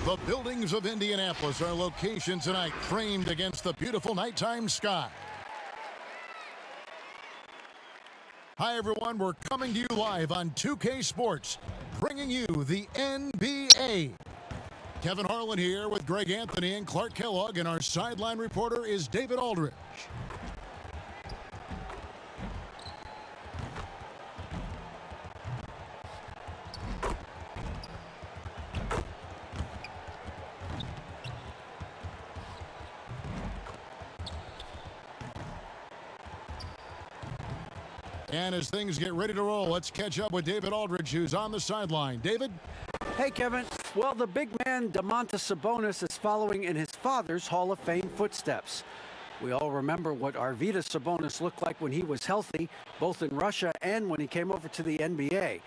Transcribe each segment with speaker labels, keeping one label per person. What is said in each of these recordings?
Speaker 1: The buildings of Indianapolis are location tonight, framed against the beautiful nighttime sky. Hi, everyone. We're coming to you live on 2K Sports, bringing you the NBA. Kevin Harlan here with Greg Anthony and Clark Kellogg, and our sideline reporter is David Aldridge. And as things get ready to roll, let's catch up with David Aldridge, who's on the sideline. David?
Speaker 2: Hey, Kevin. Well, the big man, Domantas Sabonis, is following in his father's Hall of Fame footsteps. We all remember what Arvydas Sabonis looked like when he was healthy, both in Russia and when he came over to the NBA.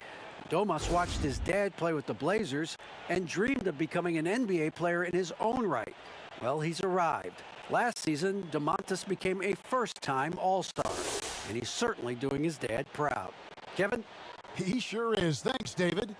Speaker 2: Domas watched his dad play with the Blazers and dreamed of becoming an NBA player in his own right. Well, he's arrived. Last season, Domantas became a first-time All-Star, and he's certainly doing his dad proud. Kevin?
Speaker 1: He sure is. Thanks, David.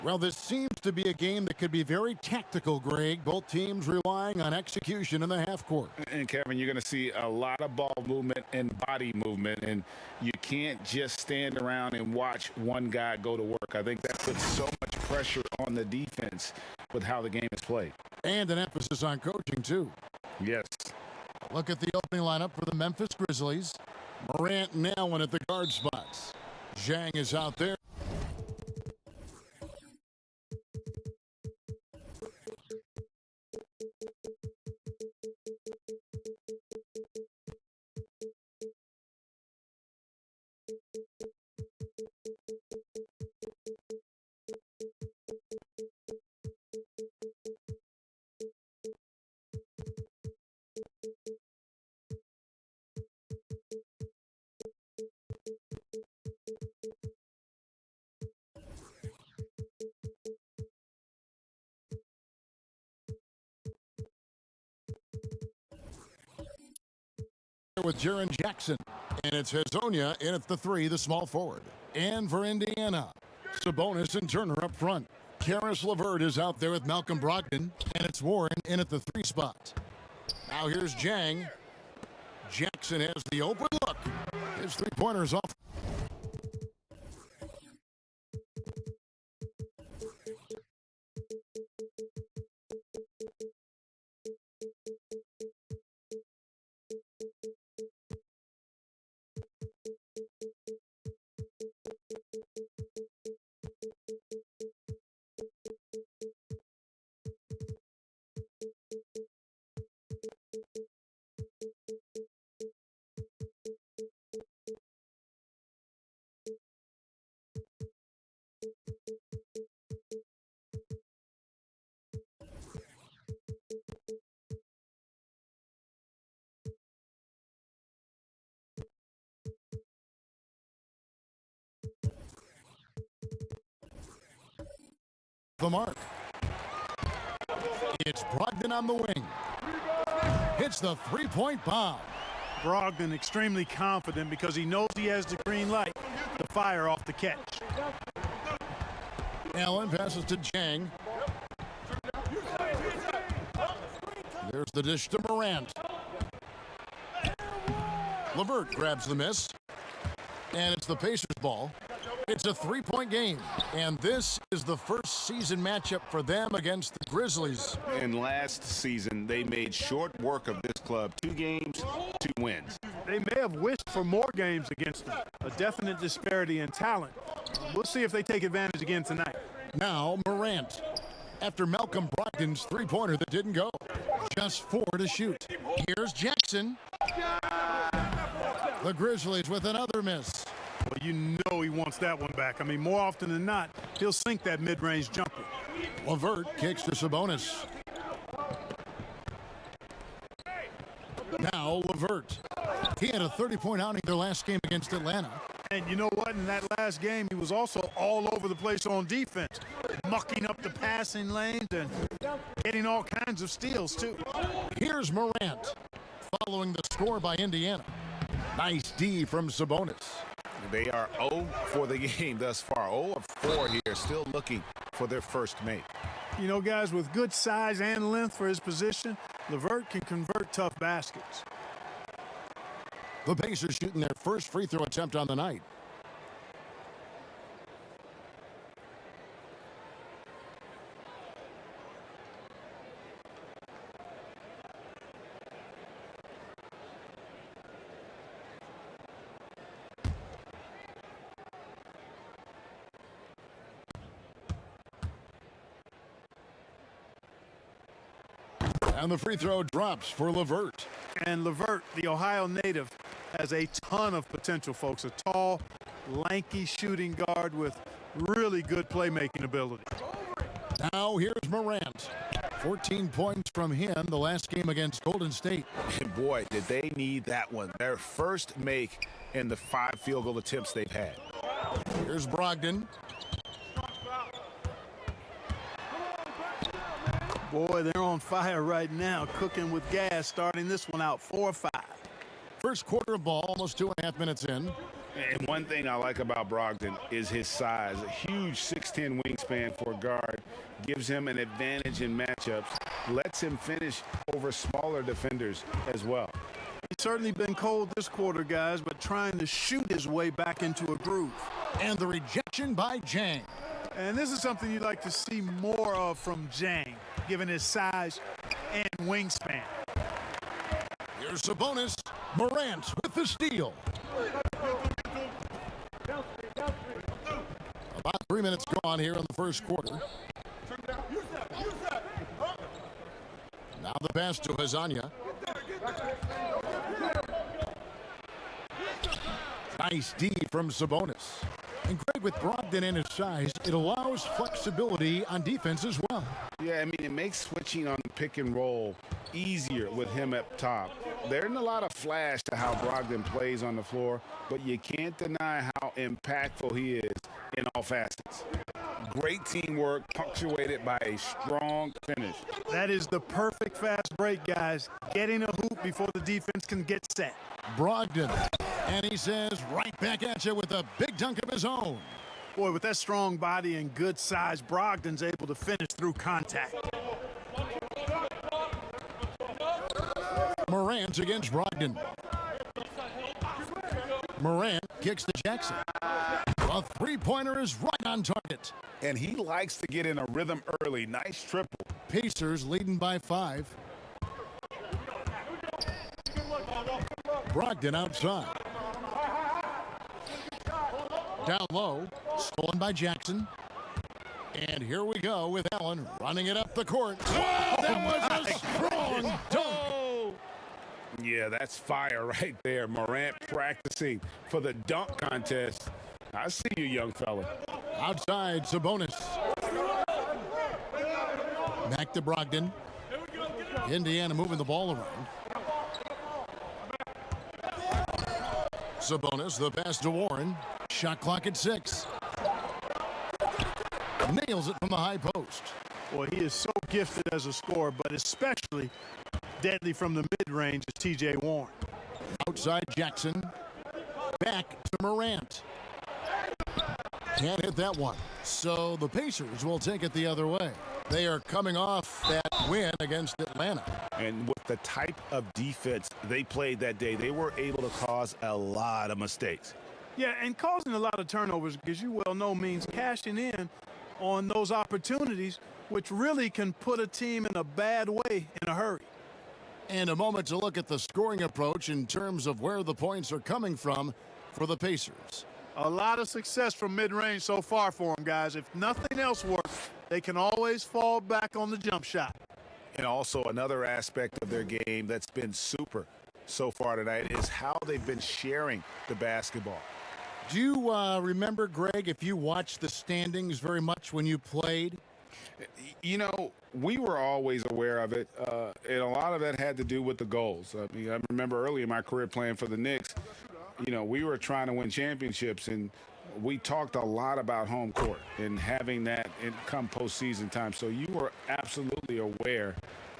Speaker 1: Well, this seems to be a game that could be very tactical, Greg. Both teams relying on execution in the half court.
Speaker 3: And, Kevin, you're going to see a lot of ball movement and body movement, and you can't just stand around and watch one guy go to work. I think that puts so much pressure on the defense with how the game is played. And
Speaker 1: an emphasis on coaching, too.
Speaker 3: Yes.
Speaker 1: Look at the opening lineup for the Memphis Grizzlies. Morant and Allen at the guard spots. Zhang is out there. With Jaren Jackson, and it's Hezonja in at the 3, the small forward. And for Indiana, Sabonis and Turner up front. Karis LeVert is out there with Malcolm Brogdon, and it's Warren in at the 3 spot. Now here's Zhang. Jackson has the open look. His three-pointer's off. The mark. It's Brogdon on the wing. Hits the three-point bomb.
Speaker 4: Brogdon extremely confident because he knows he has the green light to fire off the catch.
Speaker 1: Allen passes to Zhang. There's the dish to Morant. LeVert grabs the miss. And it's the Pacers' ball. It's a three-point game, and this is the first season matchup for them against the Grizzlies.
Speaker 3: And last season, they made short work of this club. 2 games, 2 wins.
Speaker 4: They may have wished for more games against them. A definite disparity in talent. We'll see if they take advantage again tonight.
Speaker 1: Now Morant, after Malcolm Brogdon's three-pointer that didn't go. Just 4 to shoot. Here's Jackson. The Grizzlies with another miss.
Speaker 4: Well, you know he wants that one back. I mean, more often than not, he'll sink that mid-range jumper.
Speaker 1: LeVert kicks to Sabonis. Now LeVert. He had a 30-point outing their last game against Atlanta.
Speaker 4: And you know what? In that last game, he was also all over the place on defense, mucking up the passing lanes and getting all kinds of steals, too.
Speaker 1: Here's Morant, following the score by Indiana. Nice D from Sabonis.
Speaker 3: They are 0 for the game thus far. 0 of 4 here, still looking for their first make.
Speaker 4: You know, guys, with good size and length for his position, LeVert can convert tough baskets.
Speaker 1: The Pacers shooting their first free throw attempt on the night. And the free throw drops for LeVert.
Speaker 4: And LeVert, the Ohio native, has a ton of potential, folks. A tall, lanky shooting guard with really good playmaking ability.
Speaker 1: Now here's Morant. 14 points from him the last game against Golden State.
Speaker 3: And boy, did they need that one. Their first make in the 5 field goal attempts they've had.
Speaker 1: Here's Brogdon.
Speaker 4: Boy, they're on fire right now, cooking with gas, starting this one out 4-5.
Speaker 1: First quarter ball, almost 2.5 minutes in.
Speaker 3: And one thing I like about Brogdon is his size. A huge 6'10" wingspan for a guard. Gives him an advantage in matchups. Lets him finish over smaller defenders as well.
Speaker 4: He's certainly been cold this quarter, guys, but trying to shoot his way back into a groove.
Speaker 1: And the rejection by Jang.
Speaker 4: And this is something you'd like to see more of from Jang, given his size and wingspan.
Speaker 1: Here's Sabonis. Morant with the steal. About 3 minutes gone here in the first quarter. Now the pass to Hazanya. Nice D from Sabonis. And Greg, with Brogdon and his size, it allows flexibility on defense as well.
Speaker 3: Yeah, I mean, it makes switching on the pick and roll easier with him up top. There isn't a lot of flash to how Brogdon plays on the floor, but you can't deny how impactful he is in all facets. Great teamwork, punctuated by a strong finish.
Speaker 4: That is the perfect fast break, guys. Getting a hoop before the defense can get set.
Speaker 1: Brogdon, and he says right back at you with a big dunk of his own.
Speaker 4: Boy, with that strong body and good size, Brogdon's able to finish through contact.
Speaker 1: Morant against Brogdon. Morant kicks to Jackson. A three-pointer is right on target.
Speaker 3: And he likes to get in a rhythm early. Nice triple.
Speaker 1: Pacers leading by 5. Brogdon outside. Down low, stolen by Jackson. And here we go with Allen running it up the court. Wow, that was a strong dunk.
Speaker 3: Yeah, that's fire right there. Morant practicing for the dunk contest. I see you, young fella.
Speaker 1: Outside, Sabonis. Back to Brogdon. Indiana moving the ball around. Sabonis, the pass to Warren. Shot clock at 6. Nails it from the high post.
Speaker 4: Boy, he is so gifted as a scorer, but especially deadly from the mid-range is T.J. Warren.
Speaker 1: Outside Jackson. Back to Morant. Can't hit that one. So the Pacers will take it the other way. They are coming off that win against Atlanta.
Speaker 3: And with the type of defense they played that day, they were able to cause a lot of mistakes.
Speaker 4: Yeah, and causing a lot of turnovers, as you well know, means cashing in on those opportunities, which really can put a team in a bad way in a hurry.
Speaker 1: And a moment to look at the scoring approach in terms of where the points are coming from for the Pacers.
Speaker 4: A lot of success from mid-range so far for them, guys. If nothing else works, they can always fall back on the jump shot.
Speaker 3: And also another aspect of their game that's been super so far tonight is how they've been sharing the basketball.
Speaker 1: Do you remember, Greg, if you watched the standings very much when you played?
Speaker 3: You know, we were always aware of it, and a lot of that had to do with the goals. I mean, I remember early in my career playing for the Knicks, you know, we were trying to win championships, and we talked a lot about home court and having that come postseason time. So you were absolutely aware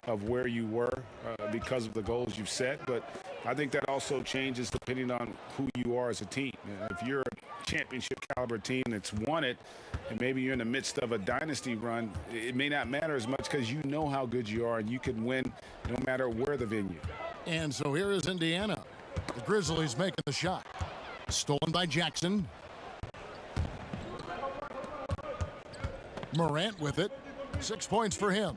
Speaker 3: of where you were because of the goals you've set. But I think that also changes depending on who you are as a team. If you're a championship caliber team that's won it, and maybe you're in the midst of a dynasty run, it may not matter as much because you know how good you are and you can win no matter where the venue.
Speaker 1: And so here is Indiana. The Grizzlies making the shot. Stolen by Jackson. Morant with it. 6 points for him.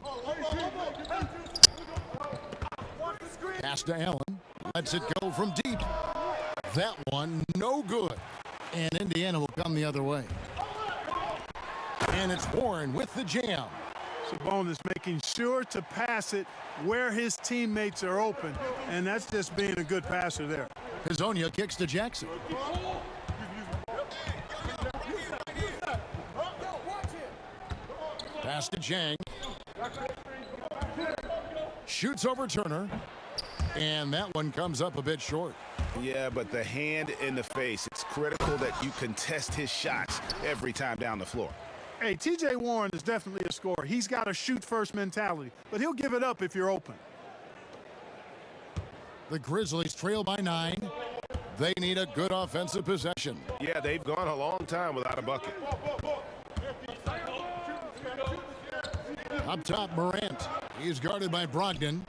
Speaker 1: Pass to Allen. Lets it go from deep. That one, no good. And Indiana will come the other way. And it's Warren with the jam.
Speaker 4: Sabonis making sure to pass it where his teammates are open, and that's just being a good passer there.
Speaker 1: Hazonia kicks to Jackson. Pass to Jang. Shoots over Turner. And that one comes up a bit short.
Speaker 3: Yeah, but the hand in the face, it's critical that you contest his shots every time down the floor.
Speaker 4: Hey, T.J. Warren is definitely a scorer. He's got a shoot-first mentality, but he'll give it up if you're open.
Speaker 1: The Grizzlies trail by 9. They need a good offensive possession.
Speaker 3: Yeah, they've gone a long time without a bucket.
Speaker 1: Up top, Morant. He's guarded by Brogdon.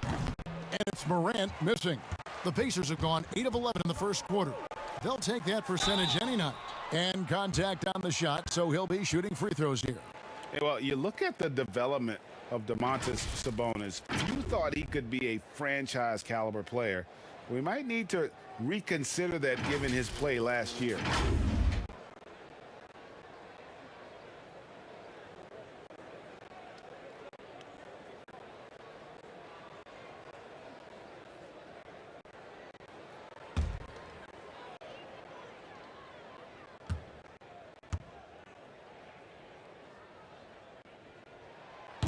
Speaker 1: And it's Morant missing. The Pacers have gone 8 of 11 in the first quarter. They'll take that percentage any night. And contact on the shot, so he'll be shooting free throws here.
Speaker 3: Hey, well, you look at the development of Domantas Sabonis. If you thought he could be a franchise caliber player, we might need to reconsider that given his play last year.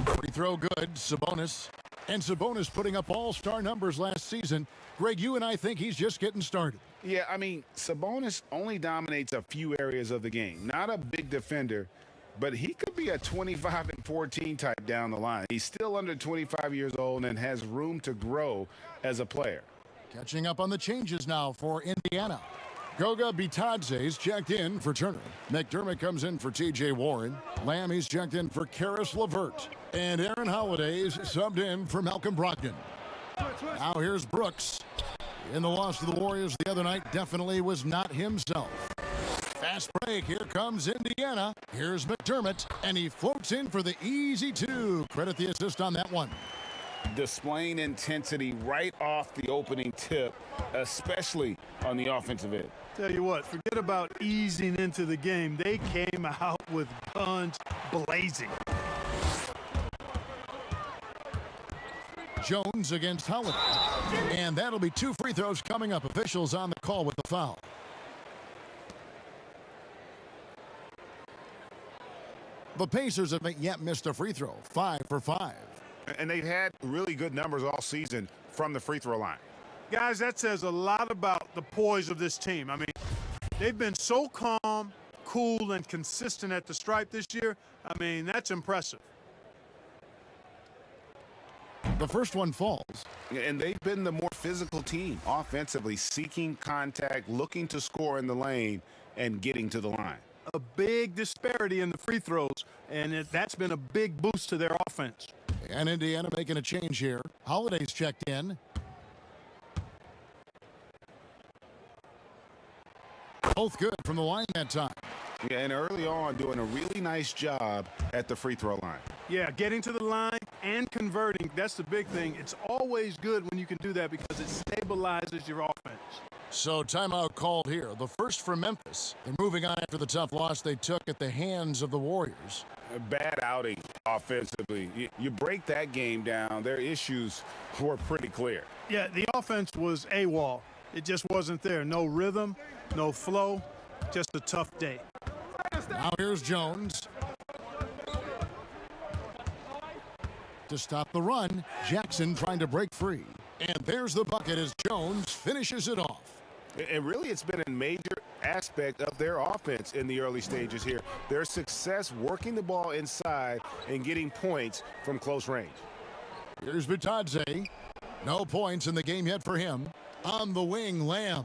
Speaker 1: Free throw good, Sabonis. And Sabonis putting up all-star numbers last season. Greg, you and I think he's just getting started.
Speaker 3: Yeah, I mean, Sabonis only dominates a few areas of the game. Not a big defender, but he could be a 25 and 14 type down the line. He's still under 25 years old and has room to grow as a player.
Speaker 1: Catching up on the changes now for Indiana. Goga Bitadze's checked in for Turner. McDermott comes in for T.J. Warren. Lammy's checked in for Karis LeVert. And Aaron Holiday's subbed in for Malcolm Brogdon. Now here's Brooks. In the loss to the Warriors the other night, definitely was not himself. Fast break. Here comes Indiana. Here's McDermott. And he floats in for the easy 2. Credit the assist on that one.
Speaker 3: Displaying intensity right off the opening tip, especially on the offensive end.
Speaker 4: Tell you what, forget about easing into the game. They came out with guns blazing.
Speaker 1: Jones against Holiday. And that'll be 2 free throws coming up. Officials on the call with the foul. The Pacers haven't yet missed a free throw. 5 for 5.
Speaker 5: And they've had really good numbers all season from the free throw line.
Speaker 4: Guys, that says a lot about the poise of this team. I mean, they've been so calm, cool, and consistent at the stripe this year. I mean, that's impressive.
Speaker 1: The first one falls.
Speaker 5: And they've been the more physical team offensively, seeking contact, looking to score in the lane, and getting to the line.
Speaker 4: A big disparity in the free throws, and that's been a big boost to their offense.
Speaker 1: And Indiana making a change here. Holiday's checked in. Both good from the line that time.
Speaker 5: Yeah, and early on doing a really nice job at the free throw line.
Speaker 4: Yeah, getting to the line and converting, that's the big thing. It's always good when you can do that because it stabilizes your offense.
Speaker 1: So timeout called here. The first for Memphis. They're moving on after the tough loss they took at the hands of the Warriors.
Speaker 3: A bad outing offensively. You break that game down, their issues were pretty clear.
Speaker 4: Yeah, the offense was AWOL. It just wasn't there. No rhythm, no flow, just a tough day.
Speaker 1: Now here's Jones. To stop the run, Jackson trying to break free. And there's the bucket as Jones finishes it off.
Speaker 5: And really, it's been a major aspect of their offense in the early stages here. Their success working the ball inside and getting points from close range.
Speaker 1: Here's Bitadze. No points in the game yet for him. On the wing, Lamb.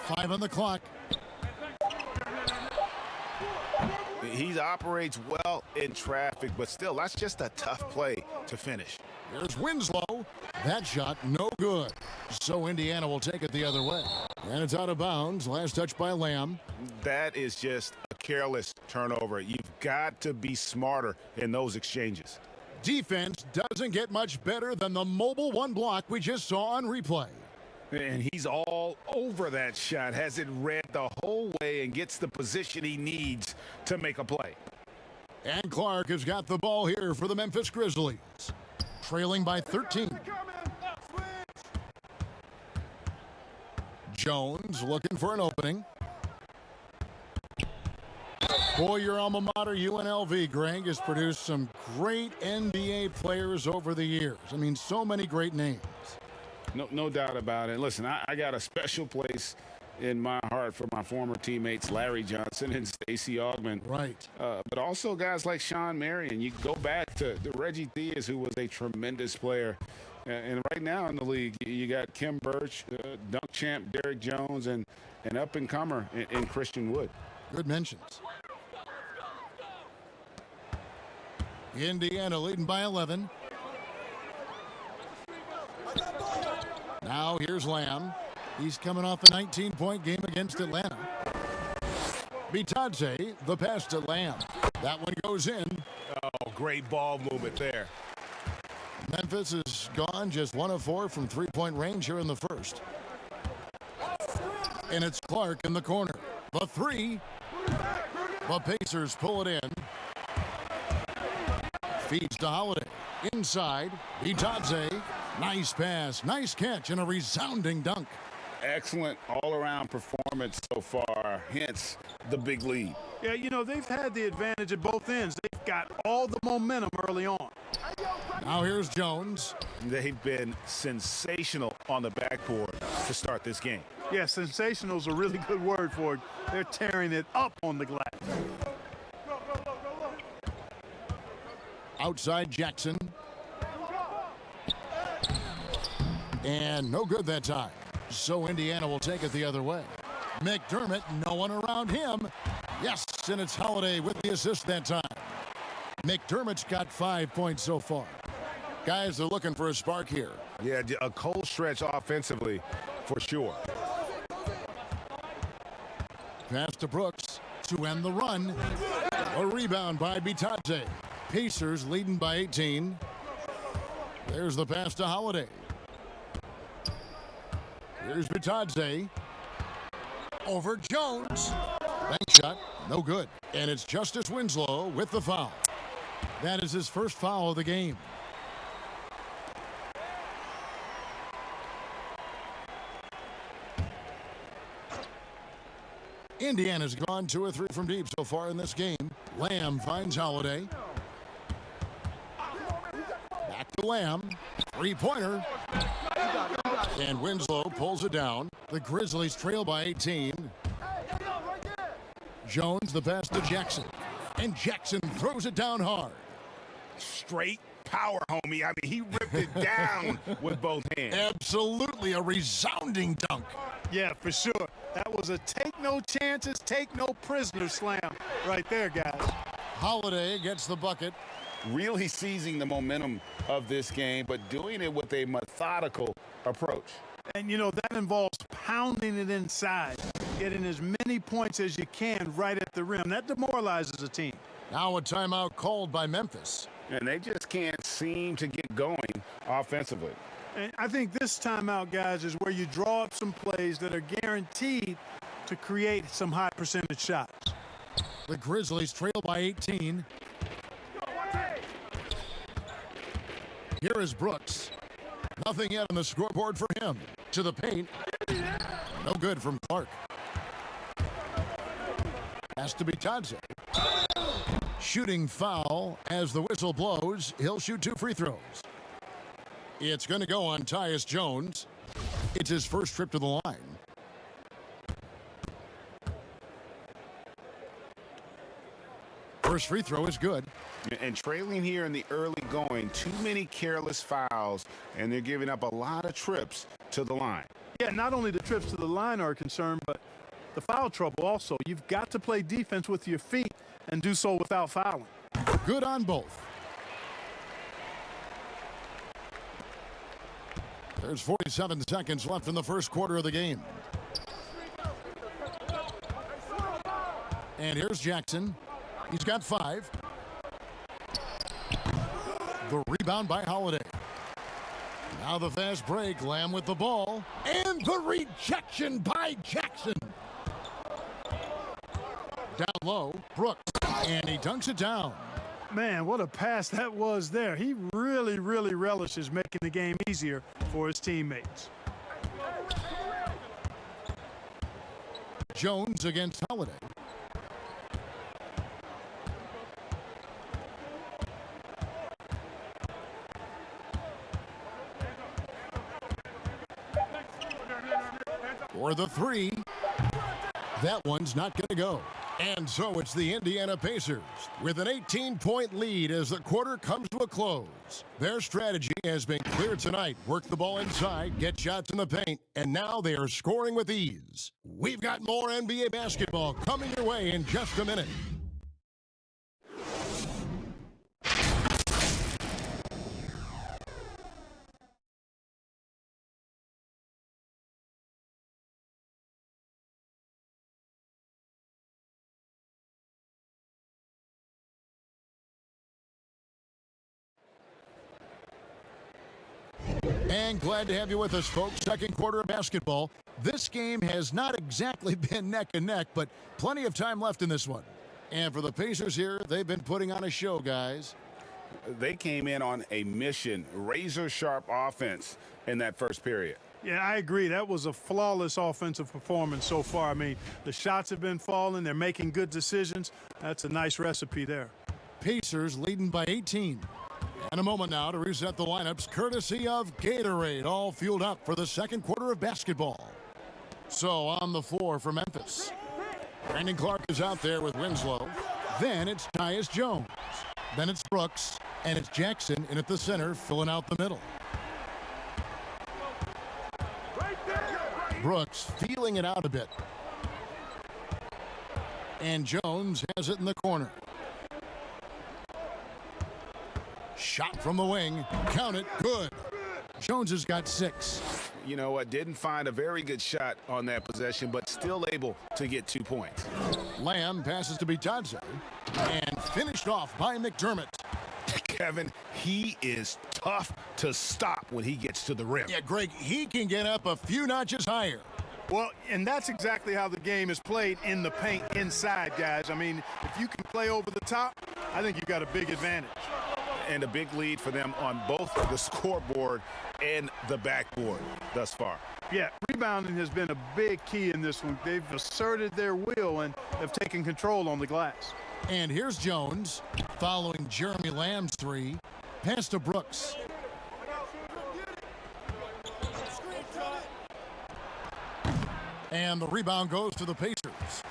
Speaker 1: 5 on the clock.
Speaker 5: He operates well in traffic, but still, that's just a tough play to finish.
Speaker 1: Here's Winslow. That shot, no good. So Indiana will take it the other way. And it's out of bounds. Last touch by Lamb.
Speaker 5: That is just a careless turnover. You've got to be smarter in those exchanges.
Speaker 1: Defense doesn't get much better than the mobile one block we just saw on replay.
Speaker 3: And he's all over that shot, has it read the whole way and gets the position he needs to make a play.
Speaker 1: And Clark has got the ball here for the Memphis Grizzlies. Trailing by 13. Jones looking for an opening. Boy, your alma mater, UNLV, Greg, has produced some great NBA players over the years. I mean, so many great names.
Speaker 3: No doubt about it. Listen, I got a special place in my heart for my former teammates Larry Johnson and Stacey Augmon.
Speaker 1: Right.
Speaker 3: But also guys like Sean Marion. You go back to Reggie Theus, who was a tremendous player. And right now in the league, you got Kim Birch, dunk champ Derrick Jones, and an up-and-comer in Christian Wood.
Speaker 1: Good mentions. Indiana leading by 11. Now here's Lamb. He's coming off a 19-point game against Atlanta. Bitadze, the pass to Lamb. That one goes in.
Speaker 5: Oh, great ball movement there.
Speaker 1: Memphis is gone just 1 of 4 from three-point range here in the first. And it's Clark in the corner. The three. The Pacers pull it in. Feeds to Holiday. Inside. Bitadze. Nice pass. Nice catch and a resounding dunk.
Speaker 3: Excellent all-around performance so far, hence the big lead.
Speaker 4: Yeah, you know, they've had the advantage at both ends. They've got all the momentum early on.
Speaker 1: Now here's Jones.
Speaker 5: They've been sensational on the backboard to start this game.
Speaker 4: Yeah, sensational is a really good word for it. They're tearing it up on the glass.
Speaker 1: Outside Jackson. And no good that time. So Indiana will take it the other way. McDermott, no one around him. Yes, and it's Holiday with the assist that time. McDermott's got 5 points so far. Guys are looking for a spark here.
Speaker 5: Yeah, a cold stretch offensively for sure.
Speaker 1: Pass to Brooks to end the run. A rebound by Bitadze. Pacers leading by 18. There's the pass to Holiday. Here's Bitadze. Over Jones. Bank shot, no good. And it's Justice Winslow with the foul. That is his first foul of the game. Indiana's gone 2 or 3 from deep so far in this game. Lamb finds Holiday. Back to Lamb. Three-pointer. And Winslow pulls it down. The Grizzlies trail by 18. Jones, the pass to Jackson. And Jackson throws it down hard.
Speaker 5: Straight power, homie. I mean, he ripped it down with both hands.
Speaker 1: Absolutely a resounding dunk.
Speaker 4: Yeah, for sure. That was a take no chances, take no prisoners slam right there, guys.
Speaker 1: Holiday gets the bucket.
Speaker 3: Really seizing the momentum of this game, but doing it with a methodical approach.
Speaker 4: And, you know, that involves pounding it inside, getting as many points as you can right at the rim. That demoralizes a team.
Speaker 1: Now a timeout called by Memphis.
Speaker 3: And they just can't seem to get going offensively.
Speaker 4: And I think this timeout, guys, is where you draw up some plays that are guaranteed to create some high percentage shots.
Speaker 1: The Grizzlies trail by 18. Here is Brooks. Nothing yet on the scoreboard for him. To the paint. No good from Clark. Has to be Bitadze. Shooting foul as the whistle blows. He'll shoot 2 free throws. It's going to go on Tyus Jones. It's his first trip to the line. First free throw is good.
Speaker 5: And trailing here in the early going, too many careless fouls, and they're giving up a lot of trips to the line.
Speaker 4: Yeah, not only the trips to the line are a concern, but the foul trouble also. You've got to play defense with your feet and do so without fouling.
Speaker 1: Good on both. There's 47 seconds left in the first quarter of the game. And here's Jackson. He's got 5. The rebound by Holiday. Now the fast break. Lamb with the ball. And the rejection by Jackson. Down low, Brooks. And he dunks it down.
Speaker 4: Man, what a pass that was there. He really, really relishes making the game easier for his teammates.
Speaker 1: Jones against Holiday. For the 3. That one's not going to go. And so it's the Indiana Pacers with an 18-point lead as the quarter comes to a close. Their strategy has been clear tonight. Work the ball inside, get shots in the paint, and now they are scoring with ease. We've got more NBA basketball coming your way in just a minute. And glad to have you with us, folks. Second quarter of basketball. This game has not exactly been neck and neck, but plenty of time left in this one. And for the Pacers here, they've been putting on a show, guys.
Speaker 3: They came in on a mission, razor-sharp offense in that first period.
Speaker 4: Yeah, I agree. That was a flawless offensive performance so far. I mean, the shots have been falling. They're making good decisions. That's a nice recipe there.
Speaker 1: Pacers leading by 18. And a moment now to reset the lineups, courtesy of Gatorade, all fueled up for the second quarter of basketball. So on the floor for Memphis, Brandon Clark is out there with Winslow. Then it's Tyus Jones. Then it's Brooks, and it's Jackson in at the center, filling out the middle. Brooks feeling it out a bit. And Jones has it in the corner. Shot from the wing. Count it. Good. Jones has got 6.
Speaker 3: You know what? Didn't find a very good shot on that possession, but still able to get 2 points.
Speaker 1: Lamb passes to Bitadze and finished off by McDermott.
Speaker 3: Kevin, he is tough to stop when he gets to the rim.
Speaker 1: Yeah, Greg, he can get up a few notches higher.
Speaker 4: Well, and that's exactly how the game is played in the paint inside, guys. I mean, if you can play over the top, I think you've got a big advantage.
Speaker 3: And a big lead for them on both the scoreboard and the backboard thus far.
Speaker 4: Yeah, rebounding has been a big key in this one. They've asserted their will and have taken control on the glass.
Speaker 1: And here's Jones following Jeremy Lamb's 3. Pass to Brooks. And the rebound goes to the Pacers.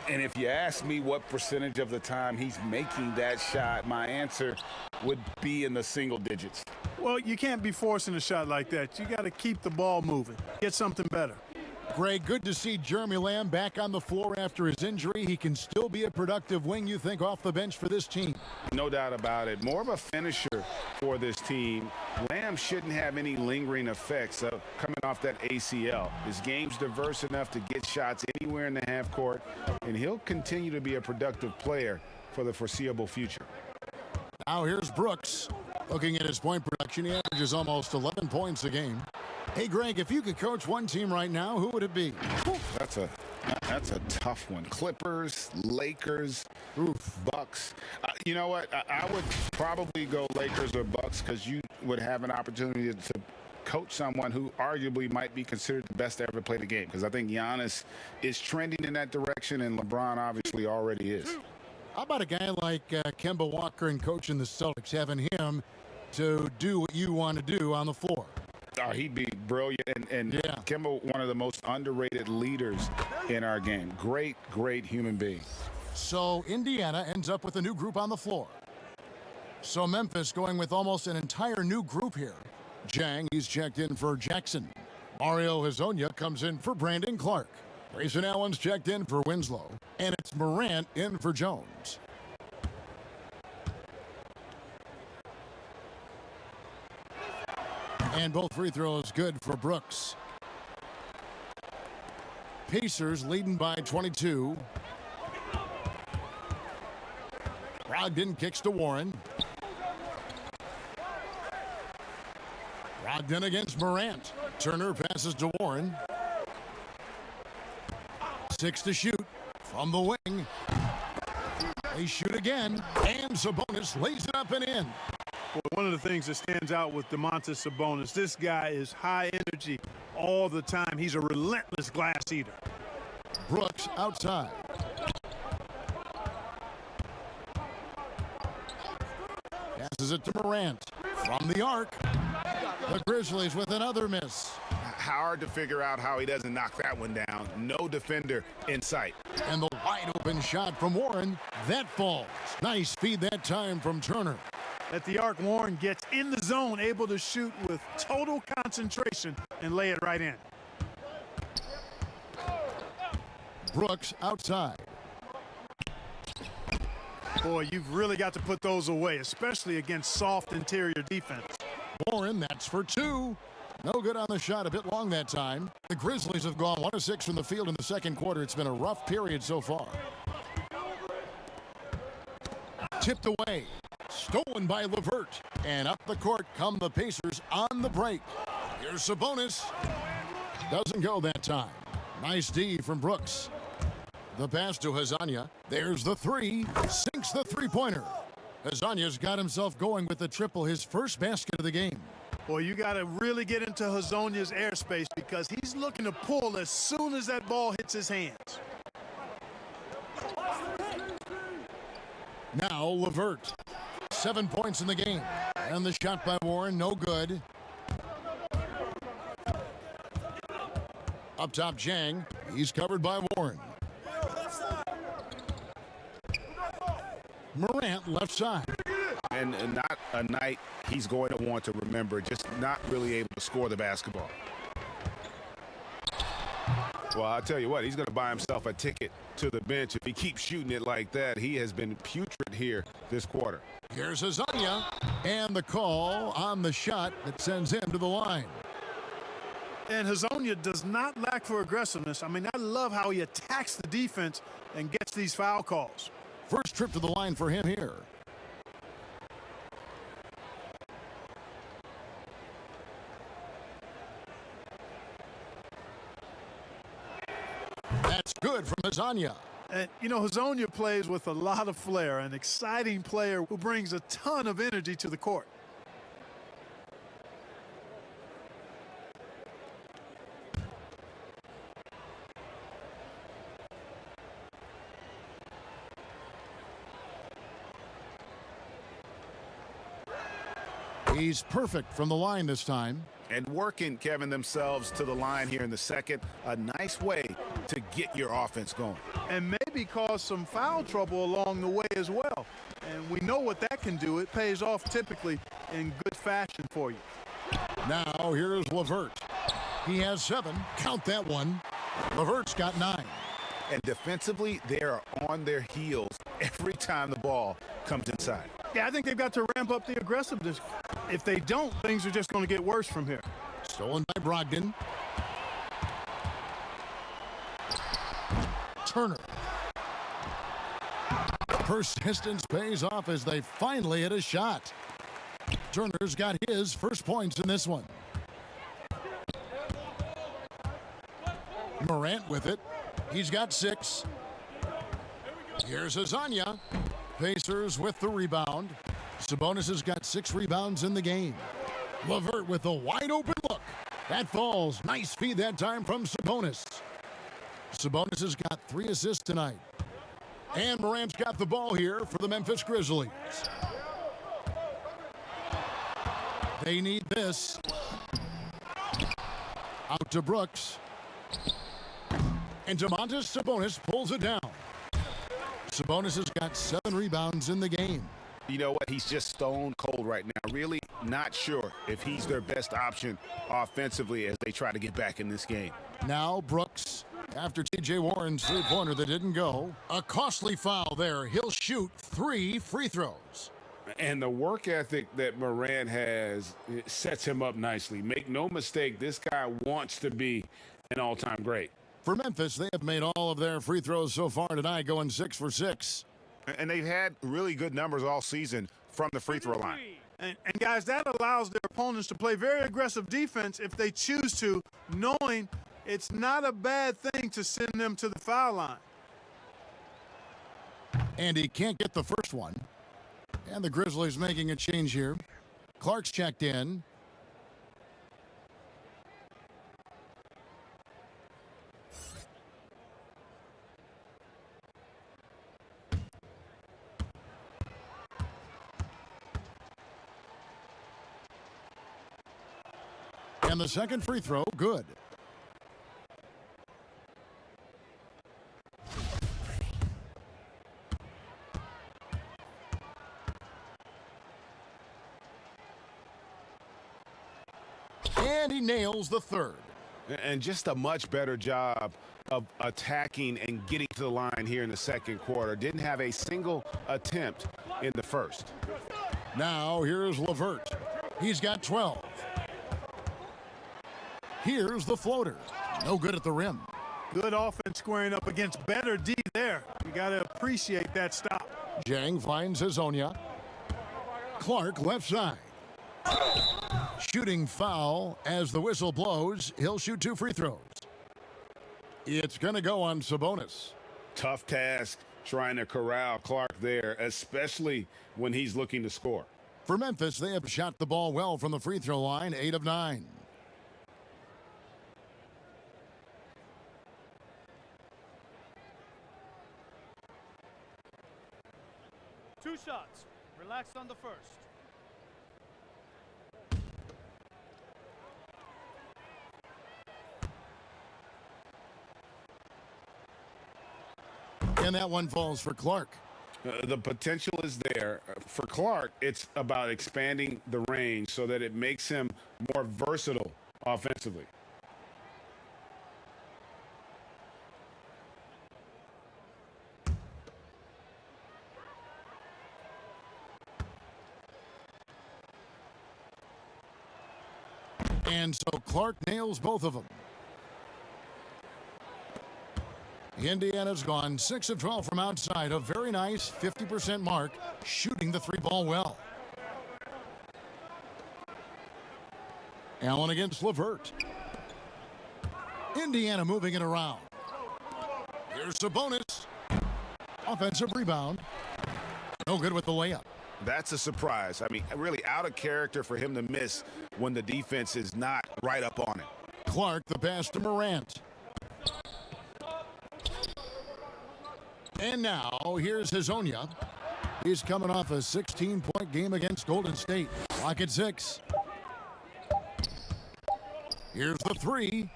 Speaker 3: And if you ask me what percentage of the time he's making that shot, my answer would be in the single digits.
Speaker 4: Well, you can't be forcing a shot like that. You got to keep the ball moving, get something better.
Speaker 1: Greg, good to see Jeremy Lamb back on the floor after his injury. He can still be a productive wing, you think, off the bench for this team.
Speaker 3: No doubt about it. More of a finisher for this team. Lamb shouldn't have any lingering effects coming off that ACL. His game's diverse enough to get shots anywhere in the half court, and he'll continue to be a productive player for the foreseeable future.
Speaker 1: Now here's Brooks. Looking at his point production, he averages almost 11 points a game. Hey, Greg, if you could coach one team right now, who would it be?
Speaker 3: That's a tough one. Clippers, Lakers, Bucks. You know what? I would probably go Lakers or Bucks because you would have an opportunity to coach someone who arguably might be considered the best to ever play the game, because I think Giannis is trending in that direction, and LeBron obviously already is.
Speaker 1: How about a guy like Kemba Walker and coaching the Celtics, having him to do what you want to do on the floor?
Speaker 3: Oh, he'd be brilliant, and
Speaker 1: yeah.
Speaker 3: Kemba, one of the most underrated leaders in our game. Great, great human being.
Speaker 1: So Indiana ends up with a new group on the floor. So Memphis going with almost an entire new group here. Jang, he's checked in for Jackson. Mario Hezonja comes in for Brandon Clark. Grayson Allen's checked in for Winslow. And it's Morant in for Jones. And both free throws good for Brooks. Pacers leading by 22. Brogdon kicks to Warren. Brogdon against Morant. Turner passes to Warren. 6 to shoot from the wing. They shoot again, and Sabonis lays it up and in.
Speaker 4: Well, one of the things that stands out with Domantas Sabonis, this guy is high energy all the time. He's a relentless glass eater.
Speaker 1: Brooks outside. Passes it to Morant from the arc. The Grizzlies with another miss.
Speaker 5: Hard to figure out how he doesn't knock that one down. No defender in sight.
Speaker 1: And the wide open shot from Warren, that falls. Nice feed that time from Turner.
Speaker 4: At the arc, Warren gets in the zone, able to shoot with total concentration and lay it right in.
Speaker 1: Brooks outside.
Speaker 4: Boy, you've really got to put those away, especially against soft interior defense.
Speaker 1: Warren, that's for 2. No good on the shot, a bit long that time. The Grizzlies have gone 1 of 6 from the field in the second quarter. It's been a rough period so far. Tipped away. Stolen by LeVert. And up the court come the Pacers on the break. Here's Sabonis. Doesn't go that time. Nice D from Brooks. The pass to Hezonja. There's the 3. Sinks the three-pointer. Hezonja's got himself going with the triple, his first basket of the game.
Speaker 4: Boy, you got to really get into Hezonja's airspace because he's looking to pull as soon as that ball hits his hands.
Speaker 1: Now LeVert. 7 points in the game. And the shot by Warren, no good. Up top, Jang. He's covered by Warren. Morant left side.
Speaker 5: And not a night he's going to want to remember, just not really able to score the basketball. Well, I'll tell you what, he's going to buy himself a ticket to the bench. If he keeps shooting it like that, he has been putrid here this quarter.
Speaker 1: Here's Hezonja, and the call on the shot that sends him to the line.
Speaker 4: And Hezonja does not lack for aggressiveness. I mean, I love how he attacks the defense and gets these foul calls.
Speaker 1: First trip to the line for him here. That's good from Hezonja.
Speaker 4: And, you know, Hezonja plays with a lot of flair, an exciting player who brings a ton of energy to the court.
Speaker 1: He's perfect from the line this time.
Speaker 5: And working, Kevin, themselves to the line here in the second. A nice way to get your offense going.
Speaker 4: And maybe cause some foul trouble along the way as well. And we know what that can do. It pays off typically in good fashion for you.
Speaker 1: Now here's LeVert. He has 7. Count that one. LeVert's got 9.
Speaker 5: And defensively, they are on their heels every time the ball comes inside.
Speaker 4: Yeah, I think they've got to ramp up the aggressiveness. If they don't, things are just going to get worse from here.
Speaker 1: Stolen by Brogdon. Turner. Persistence pays off as they finally hit a shot. Turner's got his first points in this one. Morant with it. He's got 6. Here's Hezonja. Pacers with the rebound. Sabonis has got 6 rebounds in the game. LeVert with a wide open look. That falls. Nice feed that time from Sabonis. Sabonis has got 3 assists tonight. And Morant's got the ball here for the Memphis Grizzlies. They need this. Out to Brooks. And Domantas Sabonis pulls it down. Sabonis has got 7 rebounds in the game.
Speaker 5: You know what? He's just stone cold right now. Really not sure if he's their best option offensively as they try to get back in this game.
Speaker 1: Now Brooks, after T.J. Warren's three-pointer that didn't go. A costly foul there. He'll shoot 3 free throws.
Speaker 3: And the work ethic that Morant has, it sets him up nicely. Make no mistake, this guy wants to be an all-time great.
Speaker 1: For Memphis, they have made all of their free throws so far tonight, going 6 for 6.
Speaker 5: And they've had really good numbers all season from the free throw line.
Speaker 4: And guys, that allows their opponents to play very aggressive defense if they choose to, knowing it's not a bad thing to send them to the foul line.
Speaker 1: And he can't get the first one. And the Grizzlies making a change here. Clark's checked in. And the second free throw, good. And he nails the third.
Speaker 5: And just a much better job of attacking and getting to the line here in the second quarter. Didn't have a single attempt in the first.
Speaker 1: Now here's LeVert. He's got 12. Here's the floater. No good at the rim.
Speaker 4: Good offense squaring up against better D there. You got to appreciate that stop.
Speaker 1: Jang finds Hazonia. Clark left side. Shooting foul as the whistle blows. He'll shoot 2 free throws. It's going to go on Sabonis.
Speaker 3: Tough task trying to corral Clark there, especially when he's looking to score.
Speaker 1: For Memphis, they have shot the ball well from the free throw line, 8 of 9.
Speaker 6: Two shots. Relax on the first.
Speaker 1: And that one falls for Clark.
Speaker 3: The potential is there. For Clark, it's about expanding the range so that it makes him more versatile offensively.
Speaker 1: And so Clark nails both of them. Indiana's gone 6 of 12 from outside. A very nice 50% mark, shooting the 3-ball well. Allen against LeVert. Indiana moving it around. Here's Sabonis. Offensive rebound. No good with the layup.
Speaker 5: That's a surprise. I mean, really out of character for him to miss when the defense is not right up on him.
Speaker 1: Clark, the pass to Morant. And now, here's Hazonia. He's coming off a 16-point game against Golden State. Clock at 6. Here's the 3.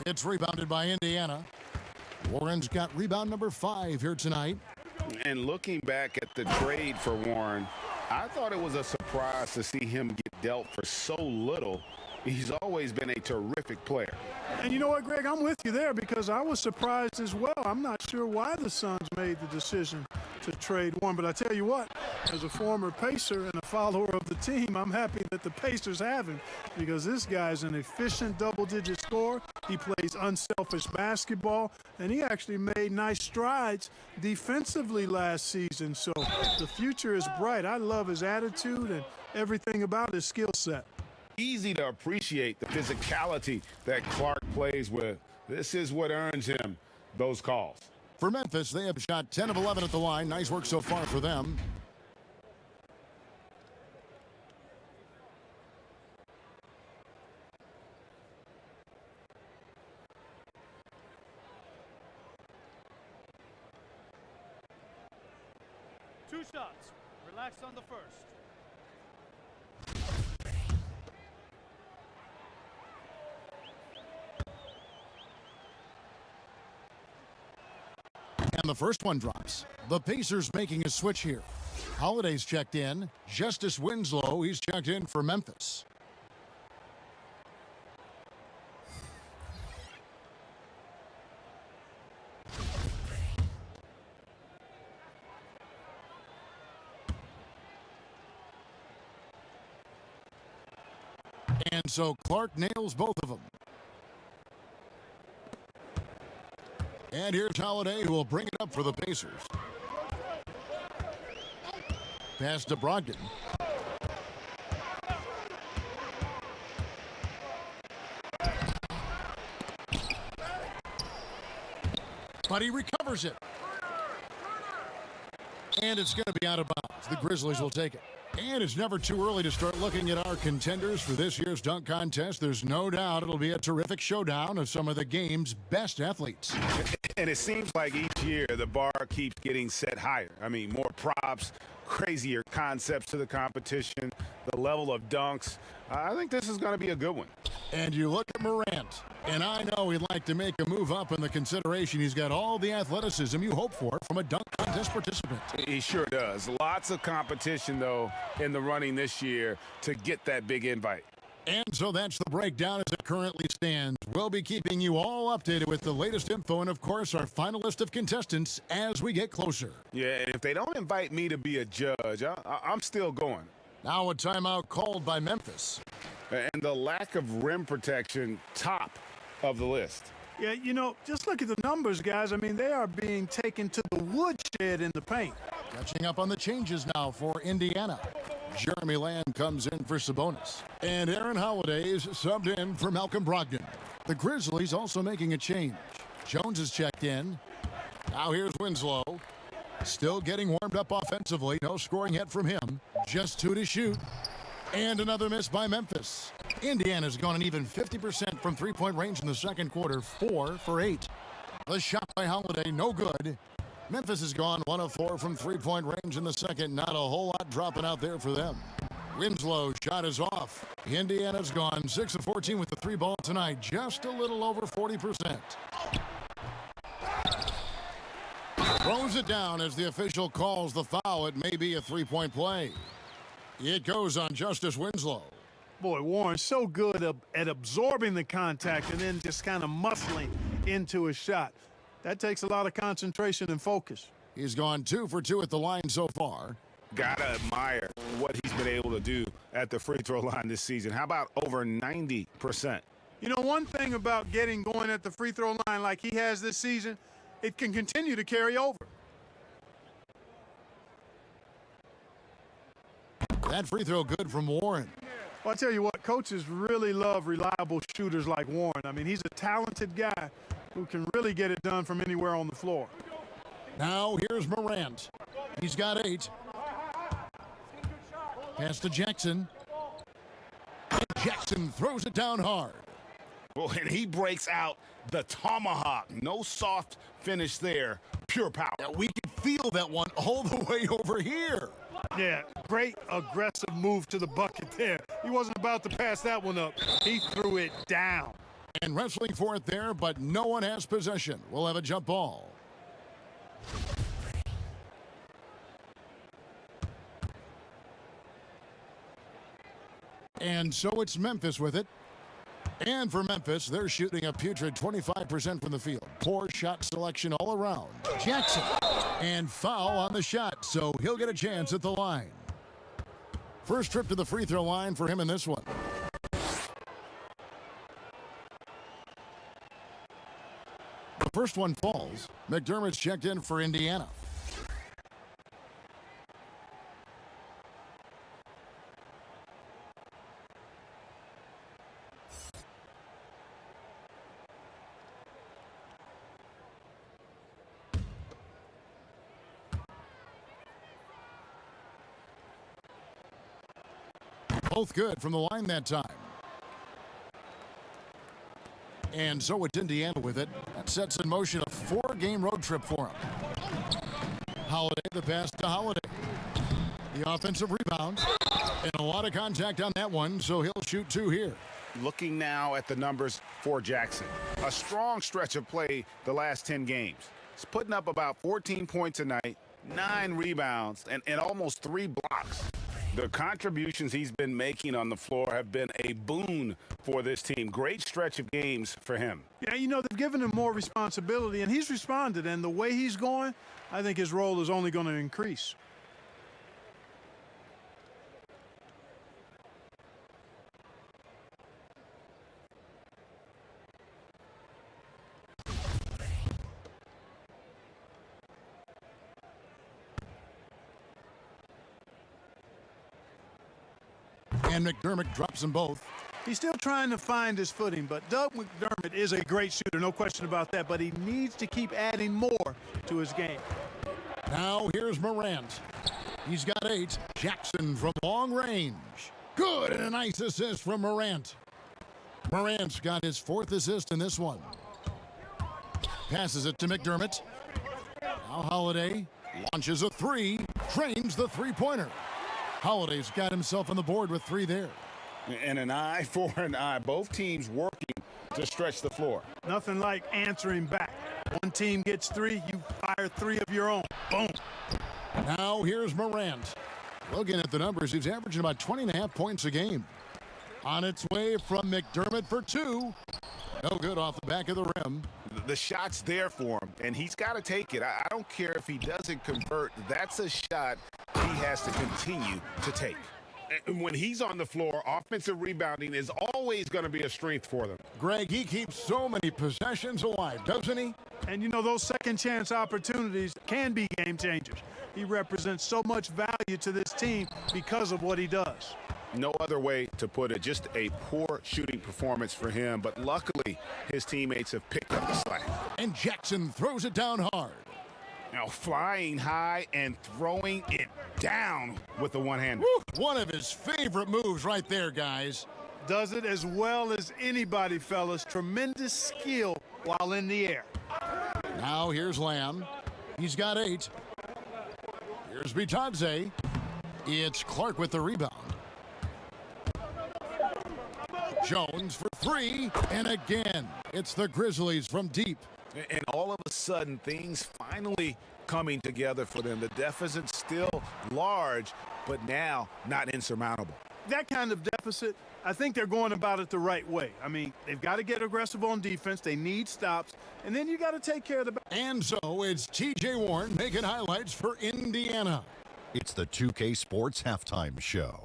Speaker 1: It's rebounded by Indiana. Warren's got rebound number 5 here tonight.
Speaker 3: And looking back at the trade for Warren, I thought it was a surprise to see him get dealt for so little. He's always been a terrific player.
Speaker 4: And you know what, Greg? I'm with you there because I was surprised as well. I'm not sure why the Suns made the decision to trade Warren, but I tell you what, as a former Pacer and a follower of the team, I'm happy that the Pacers have him because this guy's an efficient double-digit scorer. He plays unselfish basketball, and he actually made nice strides defensively last season. So the future is bright. I love his attitude and everything about his skill set.
Speaker 3: Easy to appreciate the physicality that Clark plays with. This is what earns him those calls.
Speaker 1: For Memphis, they have shot 10 of 11 at the line. Nice work so far for them.
Speaker 6: Two shots. Relax on the first.
Speaker 1: And the first one drops. The Pacers making a switch here. Holiday's checked in. Justice Winslow, he's checked in for Memphis. And so Clark nails both of them. And here's Holiday, who will bring it up for the Pacers. Pass to Brogdon. But he recovers it. And it's going to be out of bounds. The Grizzlies will take it. And it's never too early to start looking at our contenders for this year's dunk contest. There's no doubt it'll be a terrific showdown of some of the game's best athletes.
Speaker 5: And it seems like each year the bar keeps getting set higher. I mean, more props, crazier concepts to the competition, the level of dunks. I think this is going to be a good one.
Speaker 1: And you look at Morant, and I know he'd like to make a move up in the consideration. He's got all the athleticism you hope for from a dunk contest participant.
Speaker 5: He sure does. Lots of competition, though, in the running this year to get that big invite.
Speaker 1: And so that's the breakdown as it currently stands. We'll be keeping you all updated with the latest info and, of course, our final list of contestants as we get closer.
Speaker 5: Yeah, and if they don't invite me to be a judge, I'm still going.
Speaker 1: Now a timeout called by Memphis.
Speaker 5: And the lack of rim protection, top of the list.
Speaker 4: Yeah, you know, just look at the numbers, guys. I mean, they are being taken to the woodshed in the paint.
Speaker 1: Catching up on the changes now for Indiana. Jeremy Lamb comes in for Sabonis. And Aaron Holiday's subbed in for Malcolm Brogdon. The Grizzlies also making a change. Jones is checked in. Now here's Winslow. Still getting warmed up offensively. No scoring yet from him. Just 2 to shoot. And another miss by Memphis. Indiana's gone an even 50% from three-point range in the second quarter. 4 for 8. The shot by Holiday, no good. Memphis has gone 1 of 4 from three-point range in the second. Not a whole lot dropping out there for them. Winslow shot is off. Indiana's gone 6 of 14 with the 3-ball tonight. Just a little over 40%. Throws it down as the official calls the foul. It may be a three-point play. It goes on Justice Winslow.
Speaker 4: Boy, Warren, so good at absorbing the contact and then just kind of muscling into a shot. That takes a lot of concentration and focus.
Speaker 1: He's gone 2 for 2 at the line so far.
Speaker 5: Gotta admire what he's been able to do at the free throw line this season. How about over 90%?
Speaker 4: You know, one thing about getting going at the free throw line like he has this season, it can continue to carry over.
Speaker 1: That free throw good from Warren.
Speaker 4: Well, I tell you what, coaches really love reliable shooters like Warren. I mean, he's a talented guy who can really get it done from anywhere on the floor.
Speaker 1: Now here's Morant. He's got 8. Pass to Jackson. And Jackson throws it down hard.
Speaker 5: Well, and he breaks out the tomahawk. No soft finish there. Pure power.
Speaker 1: We can feel that one all the way over here.
Speaker 4: Yeah, great aggressive move to the bucket there. He wasn't about to pass that one up. He threw it down.
Speaker 1: And wrestling for it there, but no one has possession. We'll have a jump ball. And so it's Memphis with it. And for Memphis, they're shooting a putrid 25% from the field. Poor shot selection all around. Jackson. And foul on the shot, so he'll get a chance at the line. First trip to the free throw line for him in this one. The first one falls. McDermott's checked in for Indiana. Both good from the line that time. And so it's Indiana with it. That sets in motion a 4-game road trip for him. Holiday, the pass to Holiday. The offensive rebound. And a lot of contact on that one, so he'll shoot 2 here.
Speaker 5: Looking now at the numbers for Jackson. A strong stretch of play the last 10 games. He's putting up about 14 points a night,
Speaker 3: 9 rebounds, and almost 3 blocks. The contributions he's been making on the floor have been a boon for this team. Great stretch of games for him.
Speaker 4: Yeah, you know, they've given him more responsibility, and he's responded. And the way he's going, I think his role is only going to increase.
Speaker 1: And McDermott drops them both.
Speaker 4: He's still trying to find his footing, but Doug McDermott is a great shooter, no question about that, but he needs to keep adding more to his game.
Speaker 1: Now here's Morant. He's got 8. Jackson from long range. Good, and a nice assist from Morant. Morant's got his 4th assist in this one. Passes it to McDermott. Now Holiday launches a 3, drains the three-pointer. Holiday's got himself on the board with 3 there.
Speaker 3: And an eye for an eye. Both teams working to stretch the floor.
Speaker 4: Nothing like answering back. One team gets 3, you fire 3 of your own. Boom.
Speaker 1: Now here's Morant. Looking at the numbers, he's averaging about 20.5 points a game. On its way from McDermott for 2. No good off the back of the rim.
Speaker 3: The shot's there for him, and he's got to take it. I don't care if he doesn't convert. That's a shot he has to continue to take. And when he's on the floor, offensive rebounding is always going to be a strength for them.
Speaker 1: Greg, he keeps so many possessions alive, doesn't he?
Speaker 4: And you know, those second chance opportunities can be game changers. He represents so much value to this team because of what he does.
Speaker 3: No other way to put it. Just a poor shooting performance for him, but luckily his teammates have picked up the slack.
Speaker 1: And Jackson throws it down hard.
Speaker 3: Now flying high and throwing it down with the one-hander.
Speaker 1: One of his favorite moves right there, guys.
Speaker 4: Does it as well as anybody, fellas. Tremendous skill while in the air.
Speaker 1: Now here's Lamb. He's got 8. Here's Bitadze. It's Clark with the rebound. Jones for 3, and again, it's the Grizzlies from deep.
Speaker 3: And all of a sudden, things finally coming together for them. The deficit's still large, but now not insurmountable.
Speaker 4: That kind of deficit, I think they're going about it the right way. I mean, they've got to get aggressive on defense. They need stops, and then you got to take care of the...
Speaker 1: And so it's T.J. Warren making highlights for Indiana.
Speaker 7: It's the 2K Sports Halftime Show.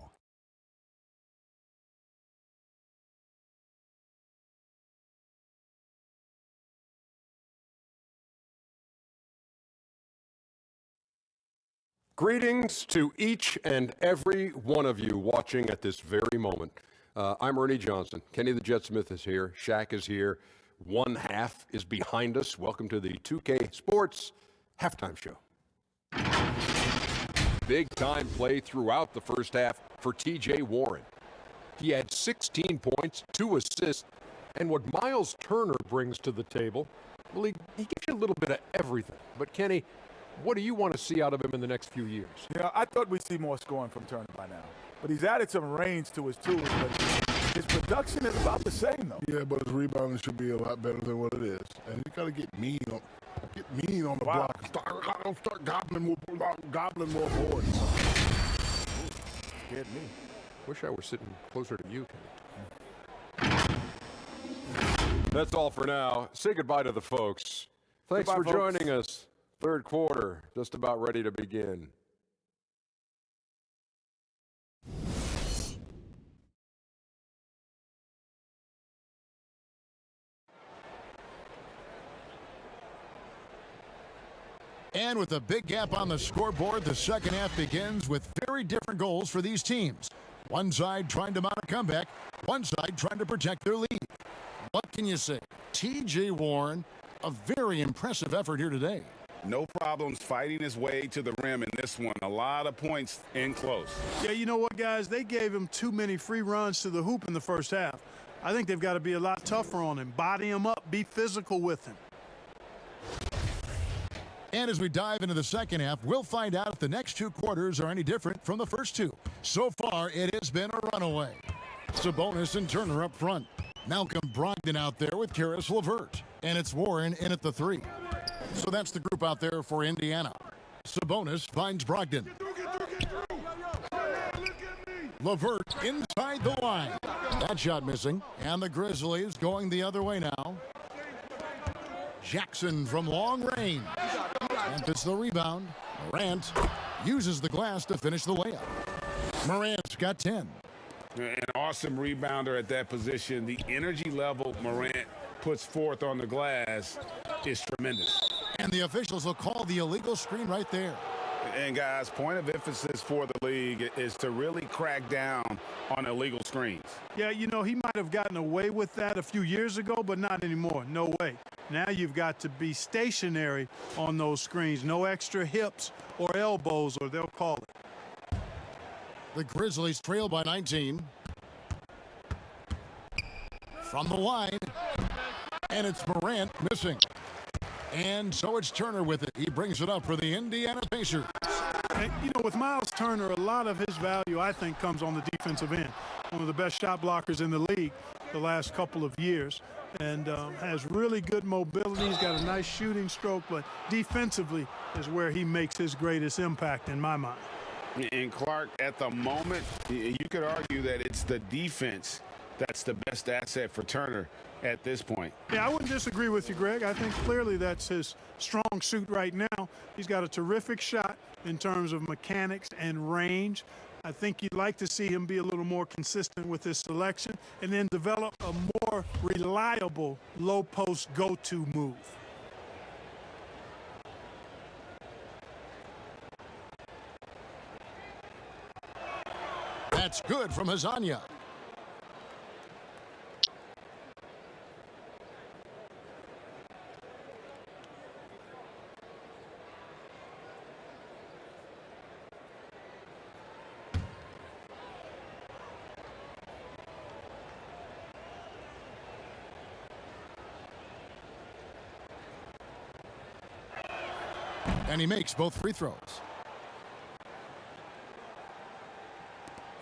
Speaker 8: Greetings to each and every one of you watching at this very moment. I'm Ernie Johnson. Kenny the Jet Smith is here. Shaq is here. One half is behind us. Welcome to the 2K Sports Halftime Show. Big time play throughout the first half for T.J. Warren. He had 16 points, 2 assists, and what Miles Turner brings to the table, well, he gives you a little bit of everything. But Kenny, what do you want to see out of him in the next few years?
Speaker 9: Yeah, I thought we'd see more scoring from Turner by now. But he's added some range to his tools. But his production is about the same, though.
Speaker 10: Yeah, but his rebounding should be a lot better than what it is. And he's got to get mean on the block. Start gobbling more boards.
Speaker 8: Scared me. Wish I were sitting closer to you, Kenny. That's all for now. Say goodbye to the folks. Thanks
Speaker 9: Goodbye,
Speaker 8: for
Speaker 9: folks.
Speaker 8: joining us. Third quarter, just about ready to begin.
Speaker 1: And with a big gap on the scoreboard, the second half begins with very different goals for these teams. One side trying to mount a comeback, one side trying to protect their lead. What can you say? T.J. Warren, a very impressive effort here today.
Speaker 3: No problems fighting his way to the rim in this one. A lot of points in close.
Speaker 4: Yeah, you know what, guys? They gave him too many free runs to the hoop in the first half. I think they've got to be a lot tougher on him. Body him up, be physical with him.
Speaker 1: And as we dive into the second half, we'll find out if the next 2 quarters are any different from the first 2. So far, it has been a runaway. Sabonis and Turner up front. Malcolm Brogdon out there with Karis LeVert. And it's Warren in at the 3. So that's the group out there for Indiana. Sabonis finds Brogdon. LeVert inside the line. That shot missing. And the Grizzlies going the other way now. Jackson from long range. Memphis the rebound. Morant uses the glass to finish the layup. Morant's got 10.
Speaker 3: An awesome rebounder at that position. The energy level Morant puts forth on the glass is tremendous.
Speaker 1: And the officials will call the illegal screen right there.
Speaker 3: And guys, point of emphasis for the league is to really crack down on illegal screens.
Speaker 4: Yeah, you know, he might have gotten away with that a few years ago, but not anymore. No way. Now you've got to be stationary on those screens. No extra hips or elbows, or they'll call it.
Speaker 1: The Grizzlies trail by 19. From the line. And it's Morant missing. And so it's Turner with it. He brings it up for the Indiana Pacers.
Speaker 4: And, you know, with Miles Turner, a lot of his value, I think, comes on the defensive end. One of the best shot blockers in the league the last couple of years. And has really good mobility. He's got a nice shooting stroke, but defensively is where he makes his greatest impact in my mind.
Speaker 3: And Clark, at the moment, you could argue that it's the defense that's the best asset for Turner at this point.
Speaker 4: Yeah, I wouldn't disagree with you, Greg. I think clearly that's his strong suit right now. He's got a terrific shot in terms of mechanics and range. I think you'd like to see him be a little more consistent with his selection and then develop a more reliable low-post go-to move.
Speaker 1: That's good from Hazanya. And he makes both free throws.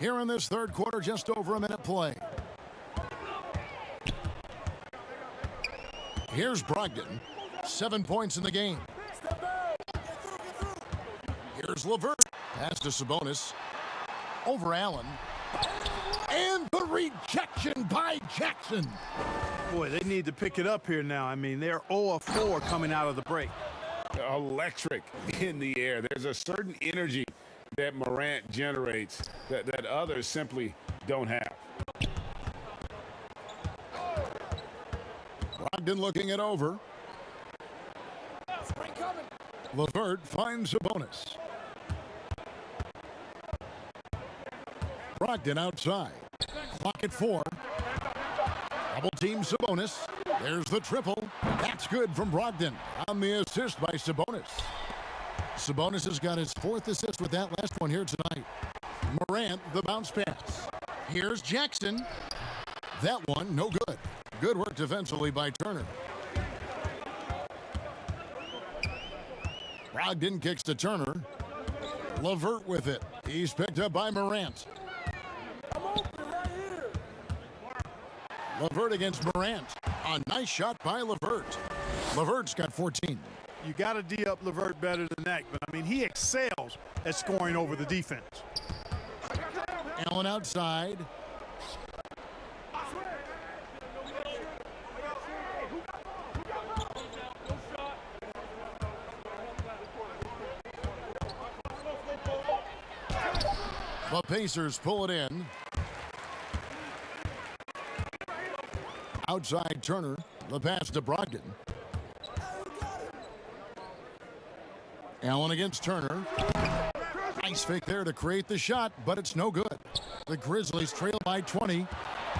Speaker 1: Here in this third quarter, just over a minute play. Here's Brogdon. 7 points in the game. Here's LeVert. Pass to Sabonis. Over Allen. And the rejection by Jackson.
Speaker 4: Boy, they need to pick it up here now. I mean, they're 0 of 4 coming out of the break.
Speaker 3: Electric in the air. There's a certain energy that Morant generates that others simply don't have.
Speaker 1: Brogdon looking it over. LeVert finds Sabonis. Brogdon outside. Clock at 4. Double team Sabonis. There's the triple. That's good from Brogdon on the assist by Sabonis. Sabonis has got his 4th assist with that last one here tonight. Morant, the bounce pass. Here's Jackson. That one, no good. Good work defensively by Turner. Brogdon kicks to Turner. LeVert with it. He's picked up by Morant. LeVert against Morant. A nice shot by LeVert. LeVert's got 14.
Speaker 4: You got to D up LeVert better than that, but I mean, he excels at scoring over the defense.
Speaker 1: Allen outside. The Pacers pull it in. Outside Turner. The pass to Brogdon. Allen against Turner. Nice fake there to create the shot, but it's no good. The Grizzlies trail by 20.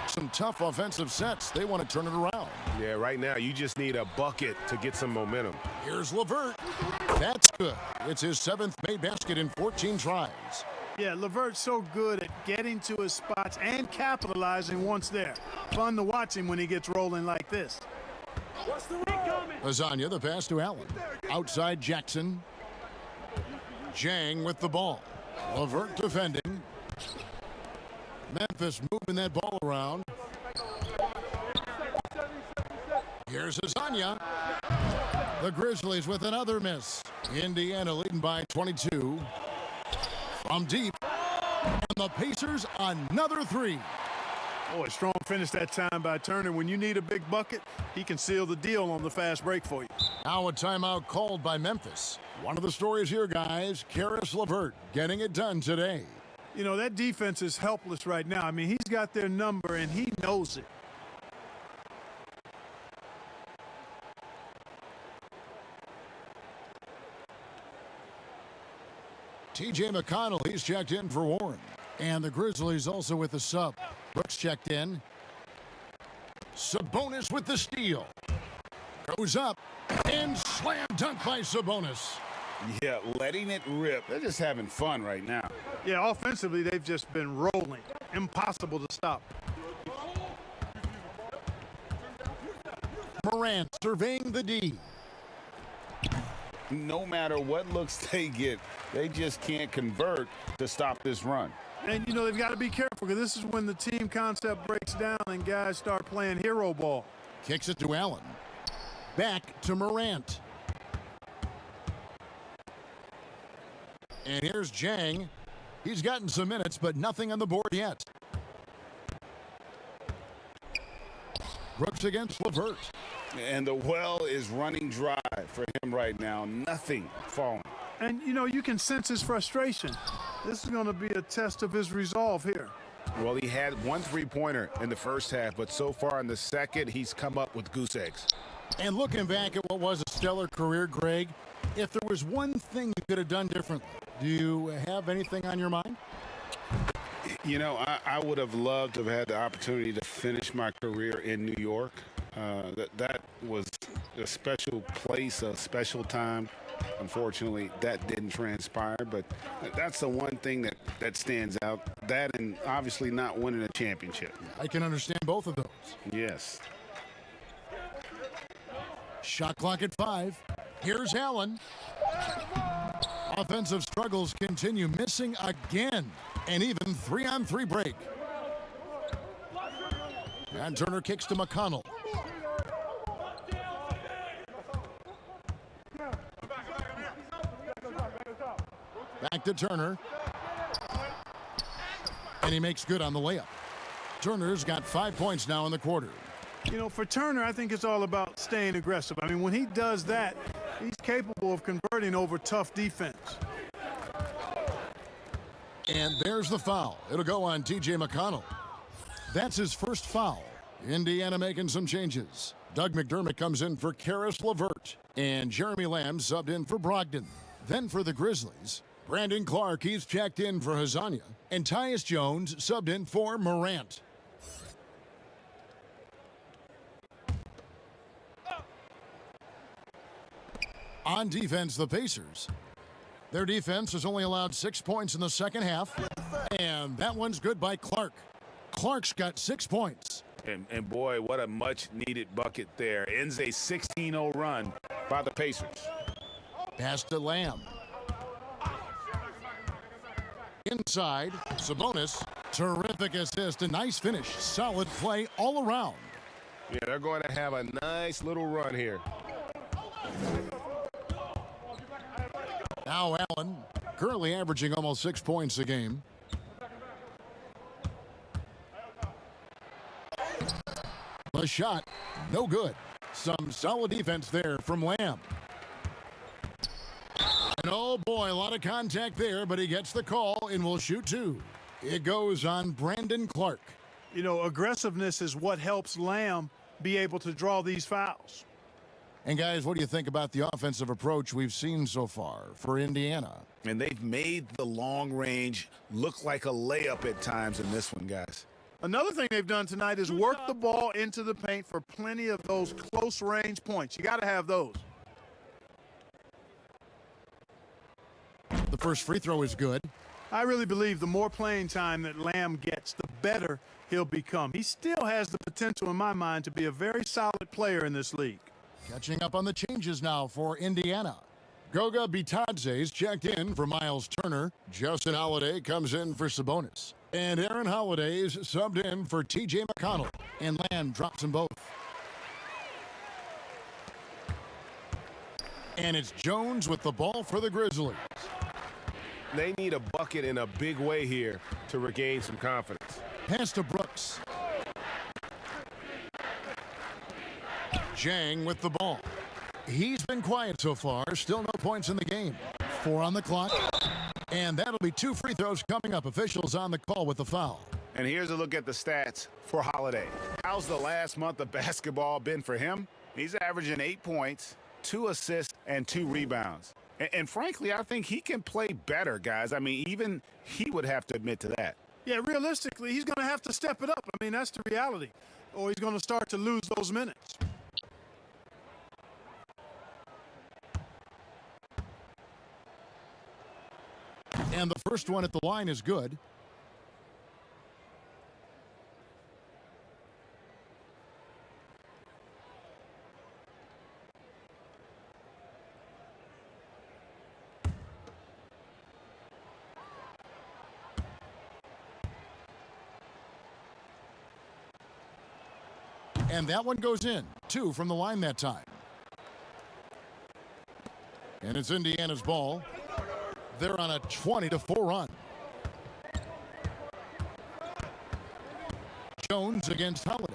Speaker 1: Some tough offensive sets. They want to turn it around.
Speaker 5: Yeah, right now you just need a bucket to get some momentum.
Speaker 1: Here's LeVert. That's good. It's his 7th made basket in 14 tries.
Speaker 4: Yeah, LeVert's so good at getting to his spots and capitalizing once there. Fun to watch him when he gets rolling like this.
Speaker 1: Lasagna, the pass to Allen. Outside Jackson. Jang with the ball. LeVert defending. Memphis moving that ball around. Here's Lasagna. The Grizzlies with another miss. Indiana leading by 22. From deep. And the Pacers another three.
Speaker 4: Boy, strong finish that time by Turner. When you need a big bucket, he can seal the deal on the fast break for you.
Speaker 1: Now a timeout called by Memphis. One of the stories here, guys, Caris LeVert getting it done today.
Speaker 4: You know, that defense is helpless right now. I mean, he's got their number, and he knows it.
Speaker 1: T.J. McConnell, he's checked in for Warren. And the Grizzlies also with the sub. Brooks checked in. Sabonis with the steal. Goes up and slam dunk by Sabonis.
Speaker 3: Yeah, letting it rip. They're just having fun right now.
Speaker 4: Yeah, offensively, they've just been rolling. Impossible to stop.
Speaker 1: Morant surveying the D.
Speaker 3: No matter what looks they get, they just can't convert to stop this run.
Speaker 4: And, you know, they've got to be careful because this is when the team concept breaks down and guys start playing hero ball.
Speaker 1: Kicks it to Allen. Back to Morant. And here's Jang. He's gotten some minutes, but nothing on the board yet. Brooks against LeVert.
Speaker 3: And the well is running dry for him right now. Nothing falling.
Speaker 4: And, you know, you can sense his frustration. This is going to be a test of his resolve here.
Speaker 5: Well, he had one three-pointer in the first half, but so far in the second, he's come up with goose eggs.
Speaker 1: And looking back at what was a stellar career, Greg, if there was one thing you could have done differently, do you have anything on your mind?
Speaker 3: You know, I would have loved to have had the opportunity to finish my career in New York. That was a special place, a special time. Unfortunately, that didn't transpire, but that's the one thing that stands out. That and obviously not winning a championship.
Speaker 1: I can understand both of those.
Speaker 3: Yes.
Speaker 1: Shot clock at 5. Here's Allen. Offensive struggles continue, missing again. And even 3-on-3 break. And Turner kicks to McConnell. Back to Turner. And he makes good on the layup. Turner's got 5 points now in the quarter.
Speaker 4: You know, for Turner, I think it's all about staying aggressive. I mean, when he does that, he's capable of converting over tough defense.
Speaker 1: And there's the foul. It'll go on T.J. McConnell. That's his first foul. Indiana making some changes. Doug McDermott comes in for Caris LeVert. And Jeremy Lamb subbed in for Brogdon. Then for the Grizzlies, Brandon Clark, he's checked in for Hazania. And Tyus Jones subbed in for Morant. On defense, the Pacers. Their defense has only allowed 6 points in the second half. And that one's good by Clark. Clark's got 6 points.
Speaker 5: And boy, what a much-needed bucket there. Ends a 16-0 run by the Pacers.
Speaker 1: Pass to Lamb. Inside, Sabonis. Terrific assist, a nice finish. Solid play all around.
Speaker 5: Yeah, they're going to have a nice little run here.
Speaker 1: Now Allen, currently averaging almost 6 points a game. The shot, no good. Some solid defense there from Lamb. And oh boy, a lot of contact there, but he gets the call and will shoot 2. It goes on Brandon Clark.
Speaker 4: You know, aggressiveness is what helps Lamb be able to draw these fouls.
Speaker 1: And guys, what do you think about the offensive approach we've seen so far for Indiana?
Speaker 5: And they've made the long range look like a layup at times in this one, guys.
Speaker 4: Another thing they've done tonight is work the ball into the paint for plenty of those close range points. You got to have those.
Speaker 1: The first free throw is good.
Speaker 4: I really believe the more playing time that Lamb gets, the better he'll become. He still has the potential, in my mind, to be a very solid player in this league.
Speaker 1: Catching up on the changes now for Indiana. Goga Bitadze's checked in for Miles Turner. Justin Holiday comes in for Sabonis. And Aaron Holiday's subbed in for T.J. McConnell. And Lamb drops them both. And it's Jones with the ball for the Grizzlies.
Speaker 5: They need a bucket in a big way here to regain some confidence.
Speaker 1: Pass to Brooks. Jang with the ball. He's been quiet so far. Still no points in the game. 4 on the clock. And that'll be 2 free throws coming up. Officials on the call with the foul.
Speaker 3: And here's a look at the stats for Holiday. How's the last month of basketball been for him? He's averaging 8 points, 2 assists, and 2 rebounds. And frankly, I think he can play better, guys. I mean, even he would have to admit to that.
Speaker 4: Yeah, realistically, he's going to have to step it up. I mean, that's the reality. Or he's going to start to lose those minutes.
Speaker 1: And the first one at the line is good. And that one goes in. 2 from the line that time. And it's Indiana's ball. They're on a 20-4 run. Jones against Holiday.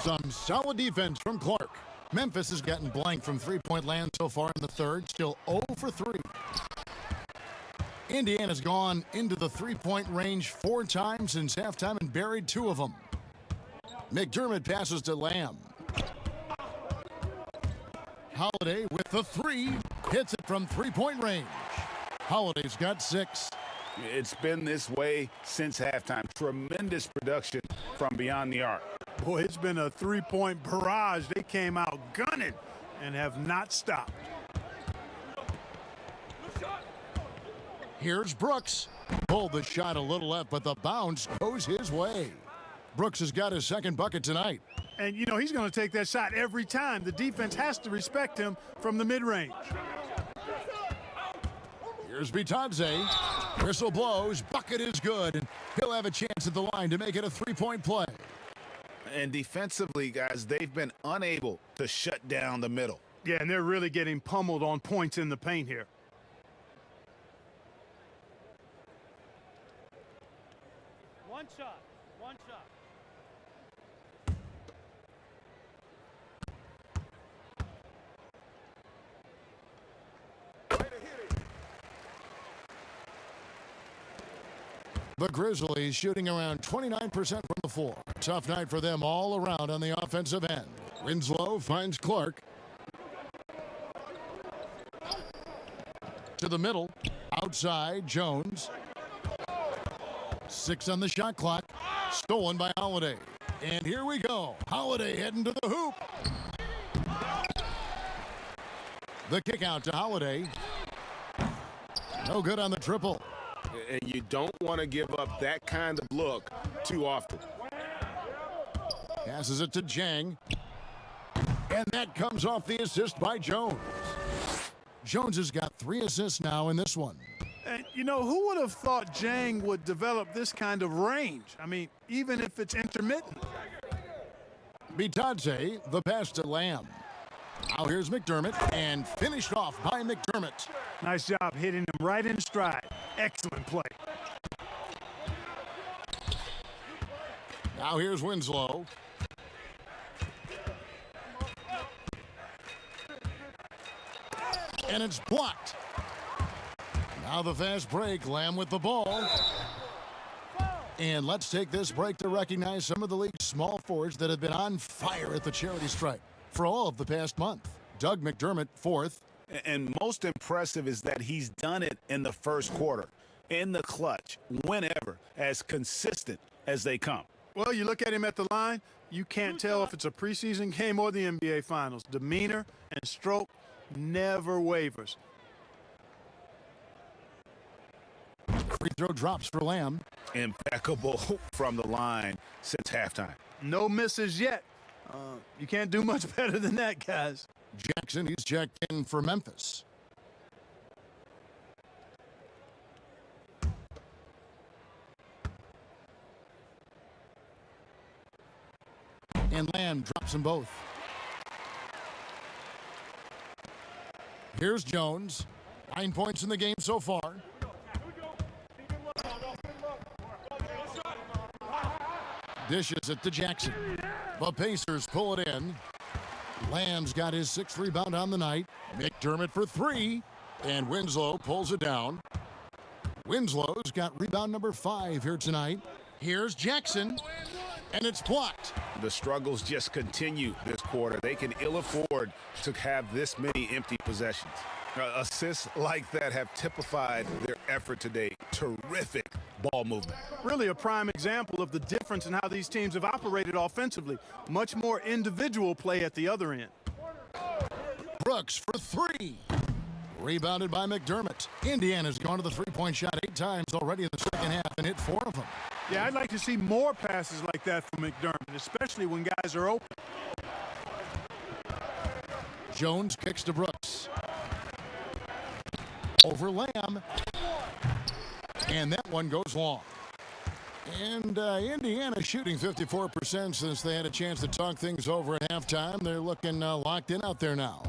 Speaker 1: Some solid defense from Clark. Memphis has gotten blank from three-point land so far in the third. Still 0 for 3. Indiana's gone into the three-point range 4 times since halftime and buried 2 of them. McDermott passes to Lamb. Holiday with the 3. Hits it from three-point range. Holiday's got 6.
Speaker 3: It's been this way since halftime. Tremendous production from beyond the arc.
Speaker 4: Boy, it's been a three-point barrage. They came out gunning and have not stopped.
Speaker 1: Here's Brooks. Pulled the shot a little left, but the bounce goes his way. Brooks has got his second bucket tonight.
Speaker 4: And, you know, he's going to take that shot every time. The defense has to respect him from the mid-range.
Speaker 1: Here's Bitadze. Whistle blows. Bucket is good. And he'll have a chance at the line to make it a three-point play.
Speaker 3: And defensively, guys, they've been unable to shut down the middle.
Speaker 4: Yeah, and they're really getting pummeled on points in the paint here.
Speaker 6: One shot.
Speaker 1: The Grizzlies shooting around 29% from the floor. Tough night for them all around on the offensive end. Winslow finds Clark. To the middle. Outside, Jones. 6 on the shot clock. Stolen by Holiday. And here we go. Holiday heading to the hoop. The kick out to Holiday. No good on the triple.
Speaker 5: And you don't want to give up that kind of look too often.
Speaker 1: Passes it to Jang. And that comes off the assist by Jones. Jones has got 3 assists now in this one.
Speaker 4: And, you know, who would have thought Jang would develop this kind of range? I mean, even if it's intermittent.
Speaker 1: Bitadze, the pass to Lamb. Now here's McDermott, and finished off by McDermott.
Speaker 4: Nice job hitting him right in stride. Excellent play.
Speaker 1: Now here's Winslow. And it's blocked. Now the fast break. Lamb with the ball. And let's take this break to recognize some of the league's small forwards that have been on fire at the charity stripe for all of the past month. Doug McDermott, 4th.
Speaker 3: And most impressive is that he's done it in the first quarter, in the clutch, whenever, as consistent as they come.
Speaker 4: Well, you look at him at the line, you can't tell if it's a preseason game or the NBA Finals. Demeanor and stroke never wavers.
Speaker 1: Free throw drops for Lamb.
Speaker 3: Impeccable from the line since halftime.
Speaker 4: No misses yet. You can't do much better than that, guys.
Speaker 1: Jackson, he's checked in for Memphis. And Lamb drops them both. Here's Jones. 9 points in the game so far. Dishes it to Jackson. The Pacers pull it in. Lamb's got his 6th rebound on the night. McDermott for 3. And Winslow pulls it down. Winslow's got rebound number 5 here tonight. Here's Jackson. And it's blocked.
Speaker 5: The struggles just continue this quarter. They can ill afford to have this many empty possessions. Assists like that have typified their effort today. Terrific ball movement.
Speaker 4: Really a prime example of the difference in how these teams have operated offensively. Much more individual play at the other end.
Speaker 1: Brooks for 3. Rebounded by McDermott. Indiana's gone to the three-point shot 8 times already in the second half and hit 4 of them.
Speaker 4: Yeah, I'd like to see more passes like that from McDermott, especially when guys are open.
Speaker 1: Jones kicks to Brooks. Over Lamb. And that one goes long. And Indiana shooting 54% since they had a chance to talk things over at halftime. They're looking locked in out there now.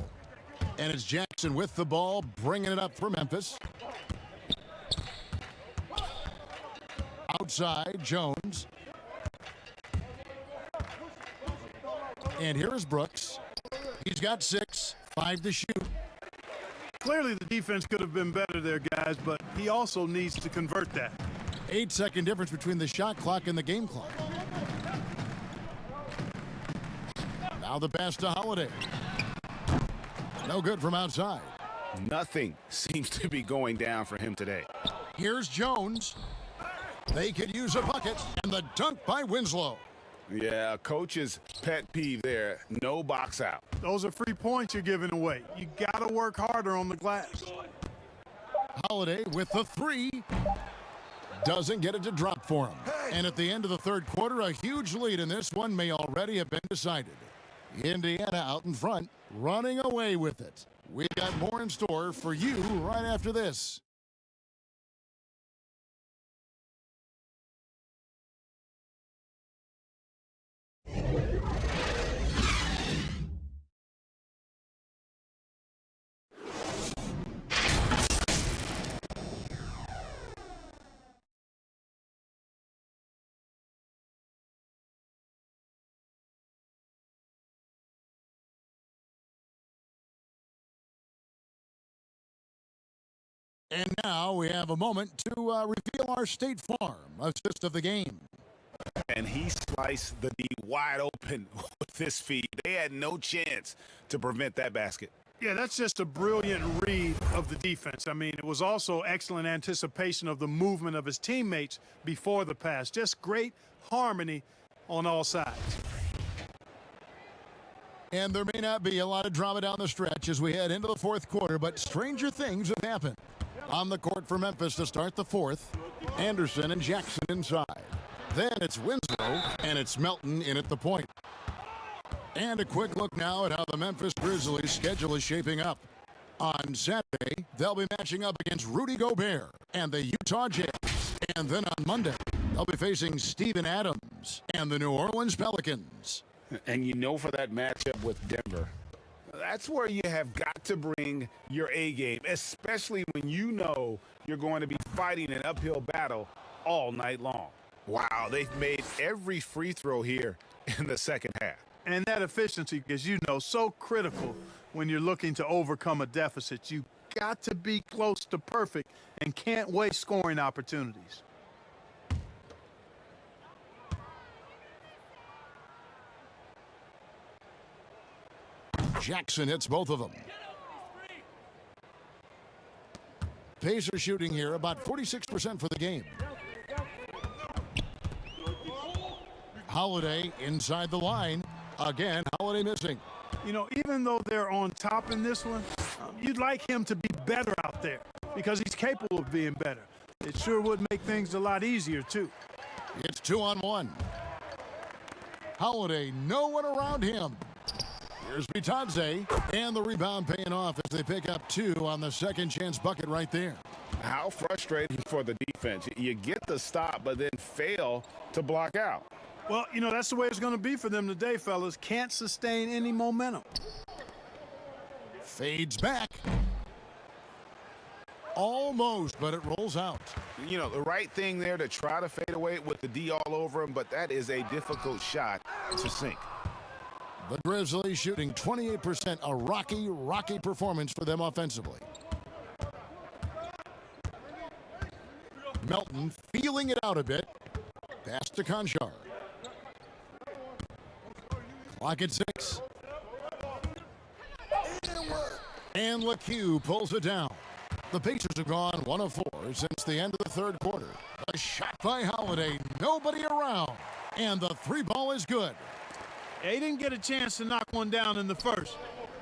Speaker 1: And it's Jackson with the ball, bringing it up for Memphis. Outside, Jones. And here is Brooks. He's got 6, 5 to shoot.
Speaker 4: Clearly the defense could have been better there, guys, but he also needs to convert that.
Speaker 1: 8-second difference between the shot clock and the game clock. Now the pass to Holiday. No good from outside.
Speaker 5: Nothing seems to be going down for him today.
Speaker 1: Here's Jones. They could use a bucket, and the dunk by Winslow.
Speaker 5: Yeah, a coach's pet peeve there. No box out.
Speaker 4: Those are free points you're giving away. You got to work harder on the glass.
Speaker 1: Holiday with the 3. Doesn't get it to drop for him. And at the end of the third quarter, a huge lead in this one may already have been decided. Indiana out in front, running away with it. We've got more in store for you right after this. And now we have a moment to reveal our State Farm assist of the game.
Speaker 5: And he sliced the D wide open with this feed. They had no chance to prevent that basket.
Speaker 4: Yeah, that's just a brilliant read of the defense. I mean, it was also excellent anticipation of the movement of his teammates before the pass. Just great harmony on all sides.
Speaker 1: And there may not be a lot of drama down the stretch as we head into the fourth quarter, but stranger things have happened. On the court for Memphis to start the fourth, Anderson and Jackson inside. Then it's Winslow, and it's Melton in at the point. And a quick look now at how the Memphis Grizzlies schedule is shaping up. On Saturday, they'll be matching up against Rudy Gobert and the Utah Jazz. And then on Monday, they'll be facing Steven Adams and the New Orleans Pelicans.
Speaker 3: And you know, for that matchup with Denver,
Speaker 5: That's where you have got to bring your A game, especially when you know you're going to be fighting an uphill battle all night long. Wow, they've made every free throw here in the second half.
Speaker 4: And that efficiency, as you know, so critical when you're looking to overcome a deficit. You got to be close to perfect and can't waste scoring opportunities.
Speaker 1: Jackson hits both of them. Pacers shooting here about 46% for the game. Holiday inside the line. Again, Holiday missing.
Speaker 4: You know, even though they're on top in this one, you'd like him to be better out there because he's capable of being better. It sure would make things a lot easier, too.
Speaker 1: It's 2-on-1. Holiday, no one around him. Here's Bitadze, and the rebound paying off as they pick up 2 on the second chance bucket right there.
Speaker 3: How frustrating for the defense. You get the stop, but then fail to block out.
Speaker 4: Well, you know, that's the way it's going to be for them today, fellas. Can't sustain any momentum.
Speaker 1: Fades back. Almost, but it rolls out.
Speaker 5: You know, the right thing there to try to fade away with the D all over him, but that is a difficult shot to sink.
Speaker 1: The Grizzlies shooting 28%, a rocky performance for them offensively. Melton feeling it out a bit. Pass to Conchar. Clock at 6. And LeCue pulls it down. The Pacers have gone 1 of 4 since the end of the third quarter. A shot by Holiday, nobody around, and the 3-ball is good.
Speaker 4: Yeah, he didn't get a chance to knock one down in the first,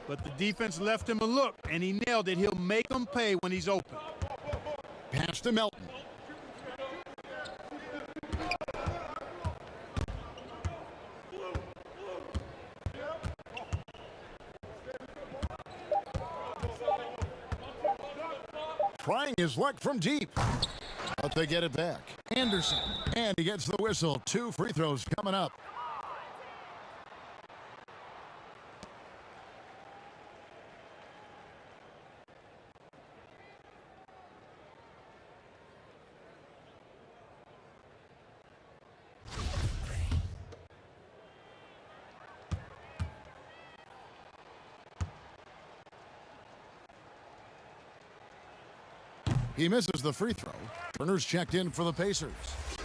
Speaker 4: but the defense left him a look, and he nailed it. He'll make him pay when he's open.
Speaker 1: Pass to Melton. Trying his luck from deep, but they get it back. Anderson, and he gets the whistle. 2 free throws coming up. He misses the free throw. Turner's checked in for the Pacers.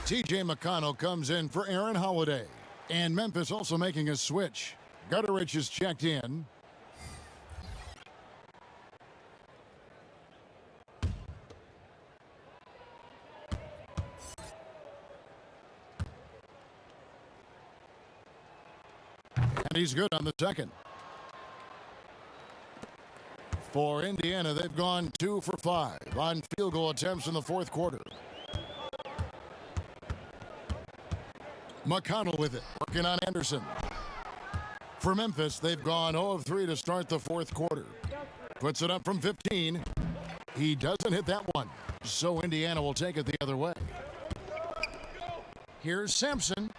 Speaker 1: T.J. McConnell comes in for Aaron Holiday. And Memphis also making a switch. Gutterich is checked in. And he's good on the second. For Indiana, they've gone 2 for 5 on field goal attempts in the fourth quarter. McConnell with it, working on Anderson. For Memphis, they've gone 0 of 3 to start the fourth quarter. Puts it up from 15. He doesn't hit that one, so Indiana will take it the other way. Here's Sampson.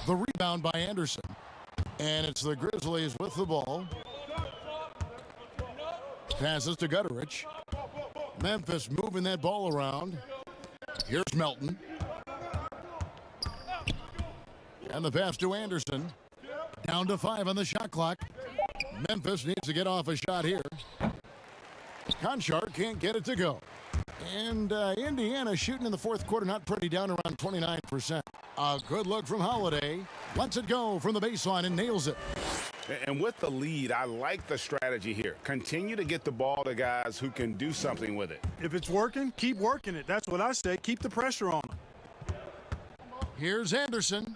Speaker 1: The rebound by Anderson. And it's the Grizzlies with the ball. Passes to Gutterich. Memphis moving that ball around. Here's Melton. And the pass to Anderson. Down to 5 on the shot clock. Memphis needs to get off a shot here. Conchar can't get it to go. And Indiana shooting in the fourth quarter, not pretty, down around 29%. A good look from Holiday. Lets it go from the baseline and nails it.
Speaker 5: And with the lead, I like the strategy here. Continue to get the ball to guys who can do something with it.
Speaker 4: If it's working, keep working it. That's what I say. Keep the pressure on him.
Speaker 1: Here's Anderson.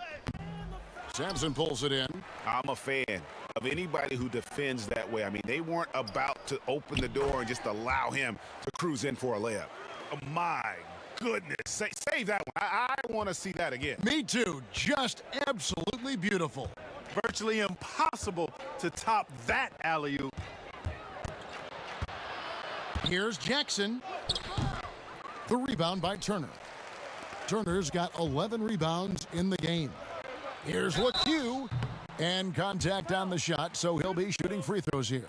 Speaker 1: Sampson pulls it in.
Speaker 5: I'm a fan of anybody who defends that way. I mean, they weren't about to open the door and just allow him to cruise in for a layup. Oh, my goodness. Save that one. I want to see that again.
Speaker 1: Me too. Just absolutely beautiful.
Speaker 4: Virtually impossible to top that alley-oop.
Speaker 1: Here's Jackson. The rebound by Turner. Turner's got 11 rebounds in the game. Here's LeCue. And contact on the shot, so he'll be shooting free throws here.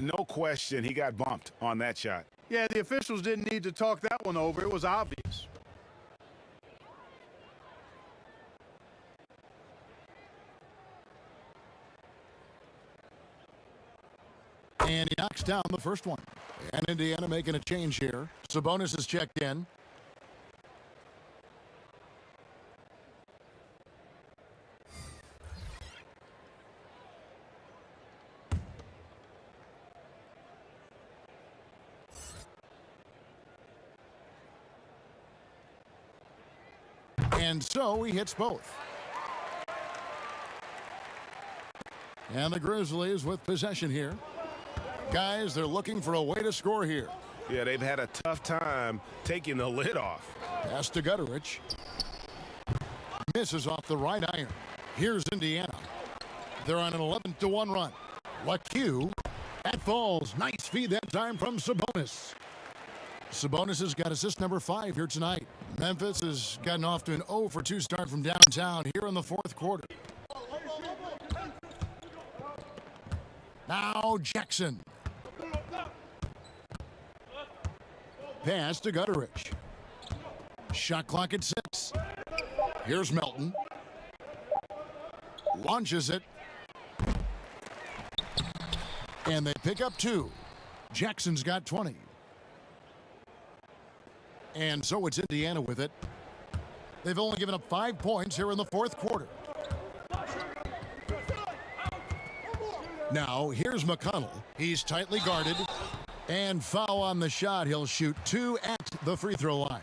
Speaker 5: No question, he got bumped on that shot.
Speaker 4: Yeah, the officials didn't need to talk that one over. It was obvious.
Speaker 1: And he knocks down the first one. And Indiana making a change here. Sabonis is checked in. And so he hits both. And the Grizzlies with possession here. Guys, they're looking for a way to score here.
Speaker 5: Yeah, they've had a tough time taking the lid off.
Speaker 1: Pass to Gutterich. Misses off the right iron. Here's Indiana. They're on an 11-1 run. LeCue. That falls. Nice feed that time from Sabonis. Sabonis has got assist number 5 here tonight. Memphis has gotten off to an 0 for 2 start from downtown here in the fourth quarter. Now Jackson. Pass to Gutterich. Shot clock at 6. Here's Melton. Launches it. And they pick up 2. Jackson's got 20. And so it's Indiana with it. They've only given up 5 points here in the fourth quarter. Now, here's McConnell. He's tightly guarded. And foul on the shot. He'll shoot 2 at the free throw line.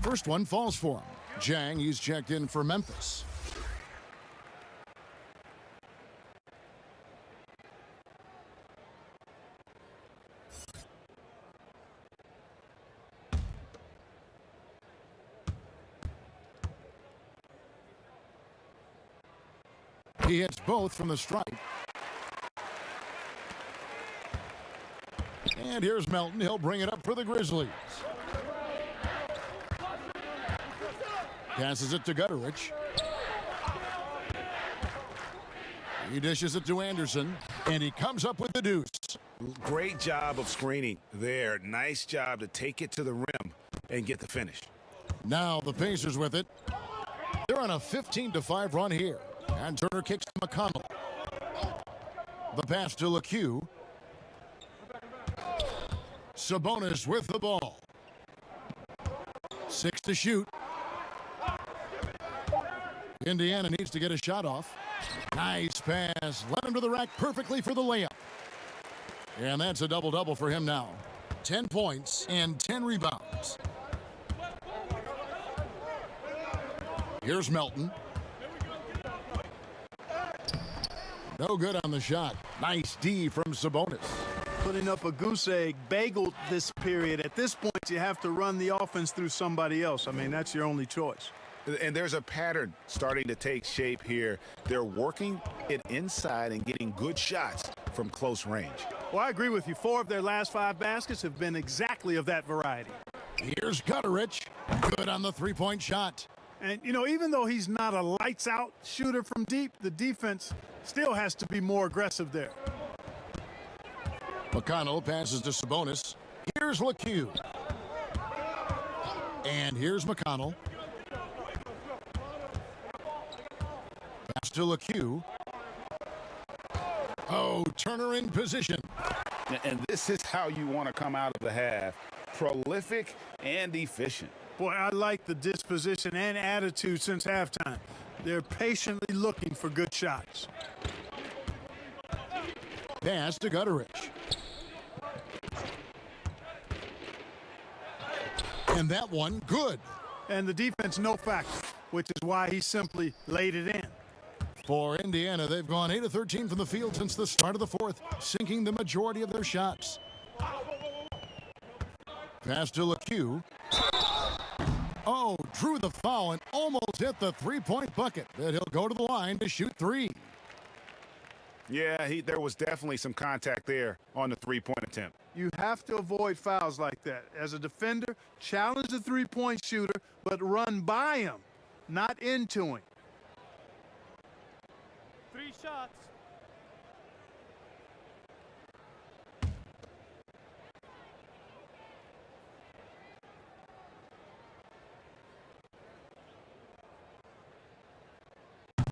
Speaker 1: First one falls for him. Jang, he's checked in for Memphis. He hits both from the stripe. And here's Melton. He'll bring it up for the Grizzlies. Passes it to Gutterich. He dishes it to Anderson, and he comes up with the deuce.
Speaker 5: Great job of screening there. Nice job to take it to the rim and get the finish.
Speaker 1: Now the Pacers with it. They're on a 15-5 run here. And Turner kicks to McConnell. The pass to LeCue. Sabonis with the ball. 6 to shoot. Indiana needs to get a shot off. Nice pass. Led him to the rack perfectly for the layup. And that's a double-double for him now. 10 points and 10 rebounds. Here's Melton. No good on the shot. Nice D from Sabonis.
Speaker 4: Putting up a goose egg bagel this period. At this point, you have to run the offense through somebody else. I mean, that's your only choice.
Speaker 5: And there's a pattern starting to take shape here. They're working it inside and getting good shots from close range.
Speaker 4: Well, I agree with you. 4 of their last 5 baskets have been exactly of that variety.
Speaker 1: Here's Gutterich. Good on the three-point shot.
Speaker 4: And, you know, even though he's not a lights-out shooter from deep, the defense still has to be more aggressive there.
Speaker 1: McConnell passes to Sabonis. Here's LeCue. And here's McConnell. Pass to LeCue. Oh, Turner in position.
Speaker 5: And this is how you want to come out of the half. Prolific and efficient.
Speaker 4: Boy, I like the disposition and attitude since halftime. They're patiently looking for good shots.
Speaker 1: Pass to Gutterich. And that one, good.
Speaker 4: And the defense, no factor, which is why he simply laid it in.
Speaker 1: For Indiana, they've gone 8 of 13 from the field since the start of the fourth, sinking the majority of their shots. Pass to LeCue. Oh, drew the foul and almost hit the three-point bucket. But he'll go to the line to shoot 3.
Speaker 5: Yeah, there was definitely some contact there on the three-point attempt.
Speaker 4: You have to avoid fouls like that. As a defender, challenge the three-point shooter, but run by him, not into him.
Speaker 6: 3 shots.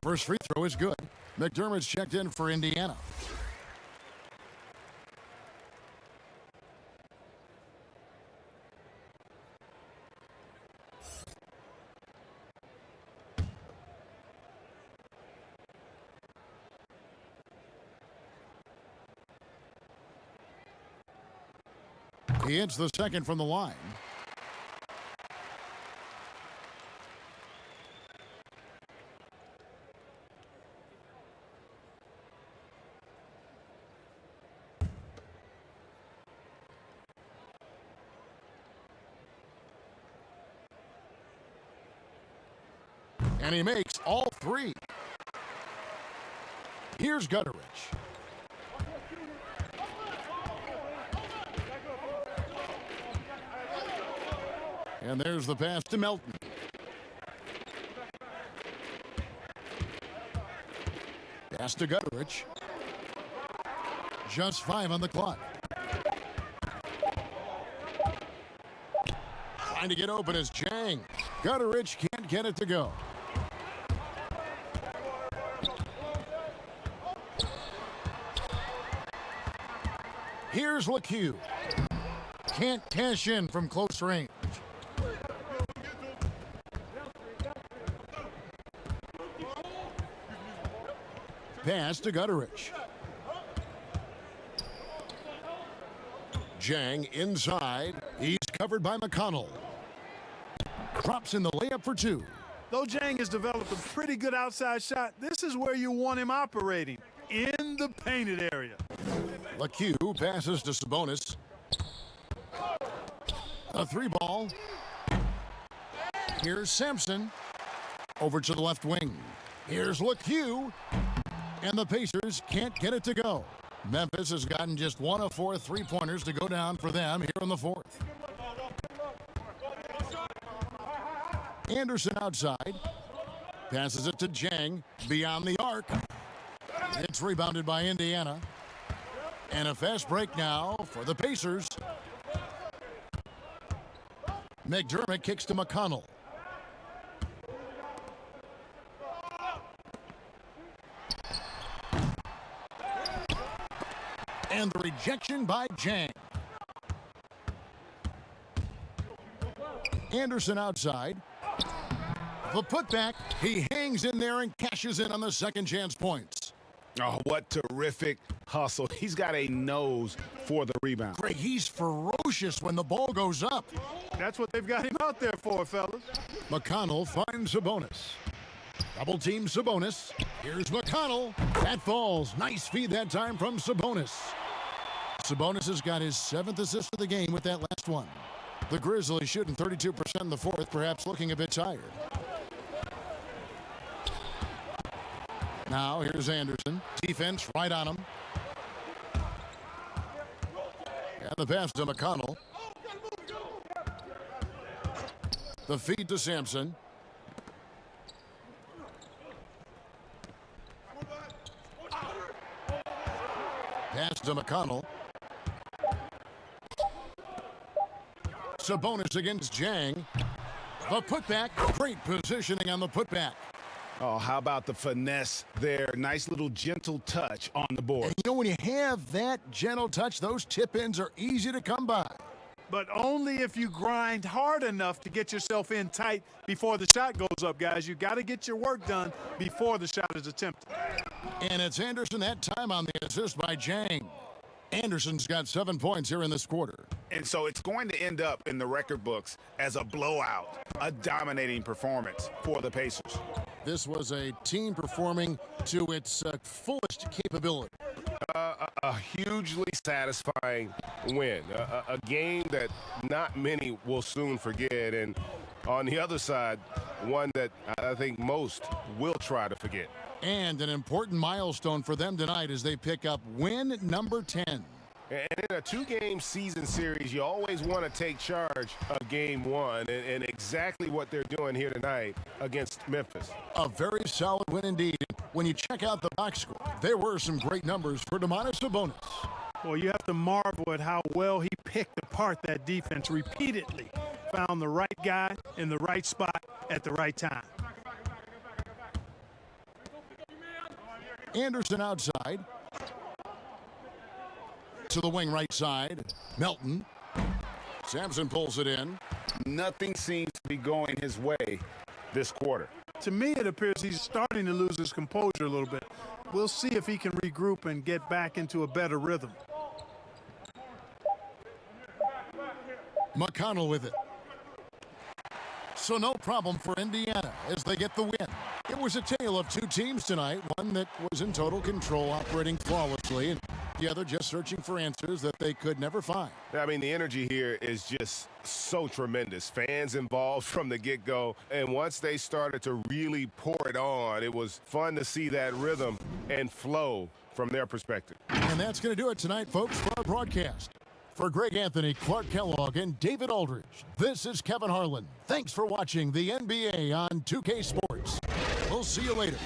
Speaker 1: First free throw is good. McDermott's checked in for Indiana. He hits the second from the line. And he makes all three. Here's Gutterich. And there's the pass to Melton. Pass to Gutterich. Just 5 on the clock. Trying to get open is Jang. Gutterich can't get it to go. Here's LeCue. Can't cash in from close range. Pass to Gutterich. Jang inside. He's covered by McConnell. Drops in the layup for 2.
Speaker 4: Though Jang has developed a pretty good outside shot, this is where you want him operating, in the painted area.
Speaker 1: LeCue passes to Sabonis. A 3-ball. Here's Sampson. Over to the left wing. Here's LeCue. And the Pacers can't get it to go. Memphis has gotten just 1 of 4 3-pointers to go down for them here in the 4th. Anderson outside. Passes it to Jang beyond the arc. It's rebounded by Indiana. And a fast break now for the Pacers. McDermott kicks to McConnell. And the rejection by Jang. Anderson outside. The putback. He hangs in there and cashes in on the second chance points.
Speaker 5: Oh, what terrific hustle. He's got a nose for the rebound.
Speaker 1: Greg, he's ferocious when the ball goes up.
Speaker 4: That's what they've got him out there for, fellas.
Speaker 1: McConnell finds Sabonis. Double team Sabonis. Here's McConnell. That falls. Nice feed that time from Sabonis. Sabonis has got his 7th assist of the game with that last one. The Grizzlies shooting 32% in the 4th, perhaps looking a bit tired. Now here's Anderson. Defense right on him. And the pass to McConnell. The feed to Sampson. Pass to McConnell. Sabonis against Jang. The putback. Great positioning on the putback.
Speaker 5: Oh, how about the finesse there? Nice little gentle touch on the board.
Speaker 1: And you know, when you have that gentle touch, those tip-ins are easy to come by.
Speaker 4: But only if you grind hard enough to get yourself in tight before the shot goes up, guys. You got to get your work done before the shot is attempted.
Speaker 1: And it's Anderson that time on the assist by Jang. Anderson's got 7 points here in this quarter.
Speaker 5: And so it's going to end up in the record books as a blowout, a dominating performance for the Pacers.
Speaker 1: This was a team performing to its fullest capability.
Speaker 11: A hugely satisfying win, a game that not many will soon forget, and on the other side, one that I think most will try to forget.
Speaker 1: And an important milestone for them tonight as they pick up win number 10.
Speaker 11: And in a 2-game season series, you always want to take charge of game 1, and exactly what they're doing here tonight against Memphis.
Speaker 1: A very solid win indeed. When you check out the box score, there were some great numbers for Domantas Sabonis.
Speaker 4: Well, you have to marvel at how well he picked apart that defense repeatedly. Found the right guy in the right spot at the right time.
Speaker 1: Anderson outside. To the wing right side. Melton. Sampson pulls it in.
Speaker 5: Nothing seems to be going his way this quarter.
Speaker 4: To me, it appears he's starting to lose his composure a little bit. We'll see if he can regroup and get back into a better rhythm.
Speaker 1: McConnell with it. So no problem for Indiana as they get the win. It was a tale of two teams tonight, one that was in total control, operating flawlessly, and the other just searching for answers that they could never find.
Speaker 11: I mean, the energy here is just so tremendous. Fans involved from the get-go, and once they started to really pour it on, it was fun to see that rhythm and flow from their perspective.
Speaker 1: And that's going to do it tonight, folks, for our broadcast. For Greg Anthony, Clark Kellogg, and David Aldridge, this is Kevin Harlan. Thanks for watching the NBA on 2K Sports. We'll see you later.